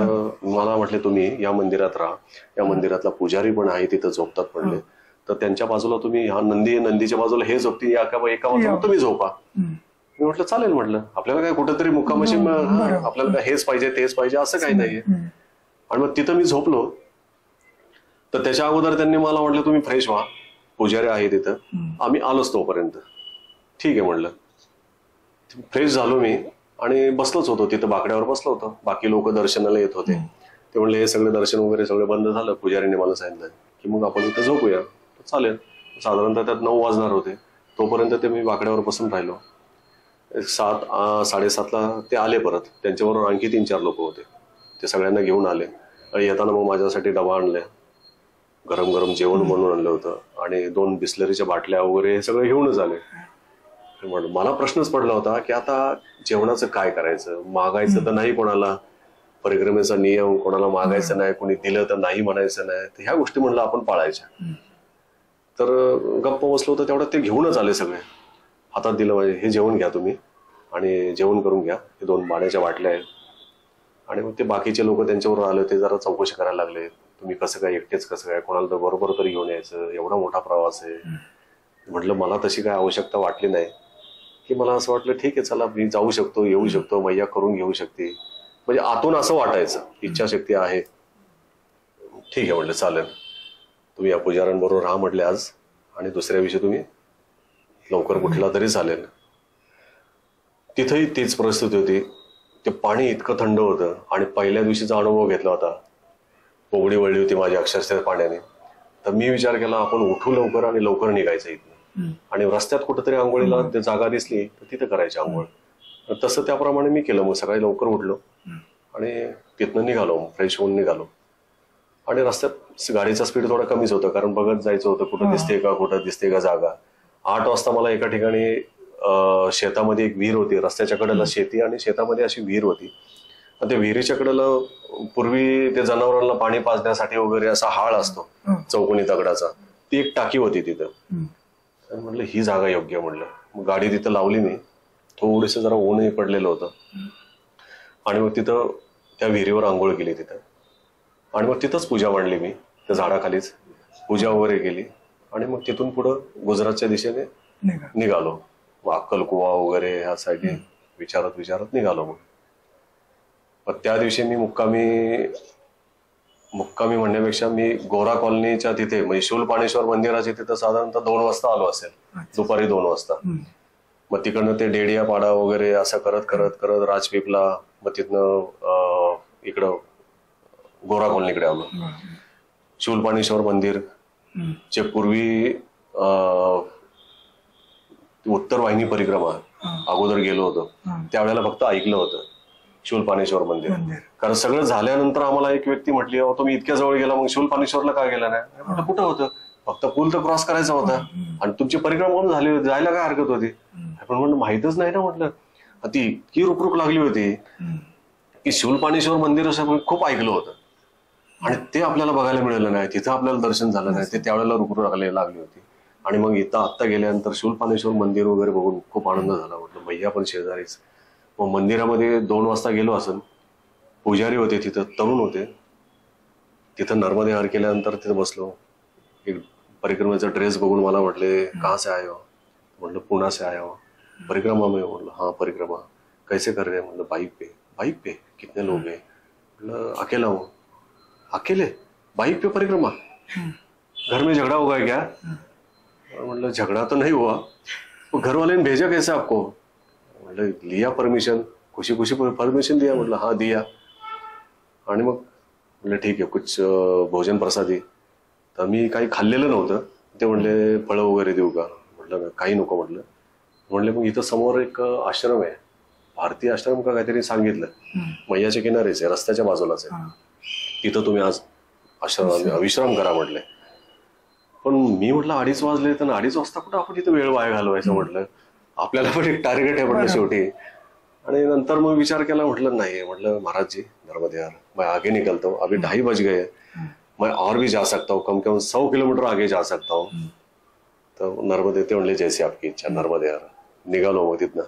मला म्हटले तुम्ही या मंदिरात राहा, या मंदिरातला पुजारी पण आहे तिथं झोपतात म्हणले, तर त्यांच्या बाजूला तुम्ही हा नंदीच्या बाजूला हे झोपती, एका बाजूला तुम्ही झोपा. मी म्हटलं चालेल, म्हटलं आपल्याला काय कुठेतरी मुक्कामाशी आपल्याला काय हेच पाहिजे तेच पाहिजे असं काही नाहीये. आणि मग तिथं मी झोपलो. तर त्याच्या अगोदर त्यांनी मला म्हटलं तुम्ही फ्रेश व्हा, पुजारी आहे तिथं, आम्ही आलोच तोपर्यंत. ठीक आहे म्हटलं. फ्रेश झालो मी आणि बसलोच होतो तिथं, बाकड्यावर बसलो होतो. बाकी लोक दर्शनाला येत होते. ते म्हणले हे सगळे दर्शन वगैरे सगळे बंद झालं, पुजारीने मला सांगितलं की मग आपण इथं झोपूया. चालेल. साधारणतः त्यात 9 वाजणार होते. तोपर्यंत ते मी बाकड्यावर बसून राहिलो. 7, 7:30ला ते आले परत. त्यांच्याबरोबर आणखी 3-4 लोक होते. ते सगळ्यांना घेऊन आले आणि येताना मग माझ्यासाठी डबा आणले, गरम गरम जेवण म्हणून आणलं होतं आणि 2 बिस्लरीच्या बाटल्या वगैरे हे सगळं घेऊनच आले. मला प्रश्नच पडला होता की आता जेवणाचं काय करायचं, मागायचं तर नाही कोणाला, परिक्रमेचा नियम कोणाला मागायचं नाही, कोणी दिलं तर नाही म्हणायचं नाही, तर ह्या गोष्टी म्हणलं आपण पाळायच्या. तर गप्प बसलो होतं तेवढ्यात ते घेऊनच आले सगळे. हातात दिलं म्हणजे हे जेवण घ्या तुम्ही आणि जेवण करून घ्या, हे 2 पाण्याच्या बाटल्या आहेत. आणि मग ते बाकीचे लोक त्यांच्याबरोबर आले, ते जरा चौकशी करायला लागले, तुम्ही कसं काय एकटेच कसं काय, कोणाला तर बरोबर तरी घेऊन यायचं, एवढा मोठा प्रवास आहे. म्हटलं मला तशी काय आवश्यकता वाटली नाही, की मला असं वाटलं ठीक आहे चला मी जाऊ शकतो, येऊ शकतो, मैया करून घेऊ शकते, म्हणजे आतून असं वाटायचं इच्छाशक्ती आहे. ठीक आहे म्हटलं चालेल, तुम्ही या पुजाऱ्यांबरोबर राहा म्हटले आज, आणि दुसऱ्या दिवशी तुम्ही लवकर कुठला तरी चालेल. तिथंही तीच परिस्थिती होती. ते पाणी इतकं थंड होतं आणि पहिल्या दिवशीचा अनुभव घेतला होता, पोगडी वळली होती माझी अक्षरशः पाण्याने. तर मी विचार केला आपण उठू लवकर आणि लवकर निघायचं इथनं, आणि रस्त्यात कुठेतरी आंघोळीला जागा दिसली तर तिथं करायची आंघोळ. तसं त्याप्रमाणे मी केलं. मग सकाळी लवकर उठलो आणि तिथनं निघालो, फ्रेश होऊन निघालो. आणि रस्त्यात गाडीचा स्पीड थोडा कमीच होता, कारण बघत जायचं होतं कुठं दिसते का जागा. 8 वाजता मला एका ठिकाणी शेतामध्ये एक विहीर होती, रस्त्याच्या कडेला शेती आणि शेतामध्ये अशी विहीर होती. आणि त्या विहिरीच्या कडेला पूर्वी ते जनावरांना पाणी पाजण्यासाठी वगैरे असा हाळ असतो चौकोनी दगडाचा, ती एक टाकी होती तिथं. म्हटलं ही जागा योग्य म्हणलं. मग गाडी तिथं लावली मी. थोडंसं जरा ऊनही पडलेलं होतं आणि मग तिथं त्या विहिरीवर आंघोळ केली तिथं. आणि मग तिथंच पूजा मांडली मी, त्या झाडाखालीच पूजा वगैरे केली. आणि मग तिथून पुढं गुजरातच्या दिशेने निघालो. अक्कलकुवा वगैरे ह्या साईडने विचारत निघालो. मग त्या दिवशी मी मुक्कामी म्हणण्यापेक्षा मी गोरा कॉलनीच्या तिथे म्हणजे शूलपाणेश्वर मंदिराच्या तिथं साधारणतः 2 वाजता आलो असेल, दुपारी 2 वाजता. मग तिकडनं ते डेडिया पाडा वगैरे असं करत राजपीपला, मग तिथनं इकडं गोरा कॉलनीकडे आलो. शूलपाणेश्वर मंदिर जे पूर्वी उत्तर वाहिनी परिक्रमा अगोदर गेलो होतो त्यावेळेला फक्त ऐकलं होतं शूलपाणेश्वर मंदिर. कारण सगळं झाल्यानंतर आम्हाला एक व्यक्ती म्हटली तुम्ही इतक्या जवळ गेला मग शूलपाणेश्वरला का गेला नाही. म्हटलं कुठं होतं, फक्त पूल तर क्रॉस करायचा होता आणि तुमची परिक्रमा पण झाली, जायला काय हरकत होती. पण म्हणलं माहितच नाही ना, म्हटलं ती इतकी रुकरुक लागली होती की शूलपाणेश्वर मंदिर असं खूप ऐकलं होतं आणि ते आपल्याला बघायला मिळालं नाही, तिथं आपल्याला दर्शन झालं नाही, ते त्यावेळेला रुकरुक लागली होती. आणि मग इथं आत्ता गेल्यानंतर शूलपाणेश्वर मंदिर वगैरे बघून खूप आनंद झाला. म्हटलं मैया पण शेजारीच. मग मंदिरामध्ये 2 वाजता गेलो असेल. पुजारी होते तिथं, तरुण होते. तिथं नर्मदे हार केल्यानंतर तिथं बसलो. एक परिक्रमेचा ड्रेस बघून मला म्हटले कहाँ से आए हो. म्हटलं पुणे से आया हो. परिक्रमा में. म्हटलं हाँ परिक्रमा. कैसे कर रहे हैं. म्हटलं बाइक पे कितने लोग हैं. म्हटलं अकेला हूँ. अकेले बाइक पे परिक्रमा, घर में झगड़ा होगा क्या. मतलब झगड़ा तो नहीं हुआ, तो घर वाले ने भेजा कैसे आपको. मतलब लिया परमिशन, खुशी परमिशन दिया. मतलब हाँ दिया. आणि मग म्हटलं ठीक आहे कुछ भोजन प्रसादी. तर मी काही खाल्लेलं नव्हतं. ते म्हणले फळं वगैरे देऊ का. म्हटलं काही नको म्हटलं. म्हणले मग इथं समोर एक आश्रम आहे, भारतीय आश्रम का काहीतरी सांगितलं, मैयाच्या किनारीच आहे, रस्त्याच्या बाजूलाच आहे, तिथं तुम्ही आज विश्राम करा म्हटले. पण मी म्हटलं 2:30 वाजले, तर 2:30 वाजता कुठं आपण इथं वेळ वाया घालवायचं. म्हटलं आपल्याला पण एक टार्गेट आहे म्हटलं शेवटी. आणि नंतर मग विचार केला, म्हटलं नाही, म्हटलं महाराज जी नर्मदे यार मैं आगे निकलता हूँ, अभी 2:30 बज गए, मैं और भी जा सकता हूँ, कम 100 किलोमीटर आगे जा सकता हूँ. तर नर्मदे ते म्हणले जैसे आपकी इच्छा नर्मदे यार. निघालो मग तिथनं.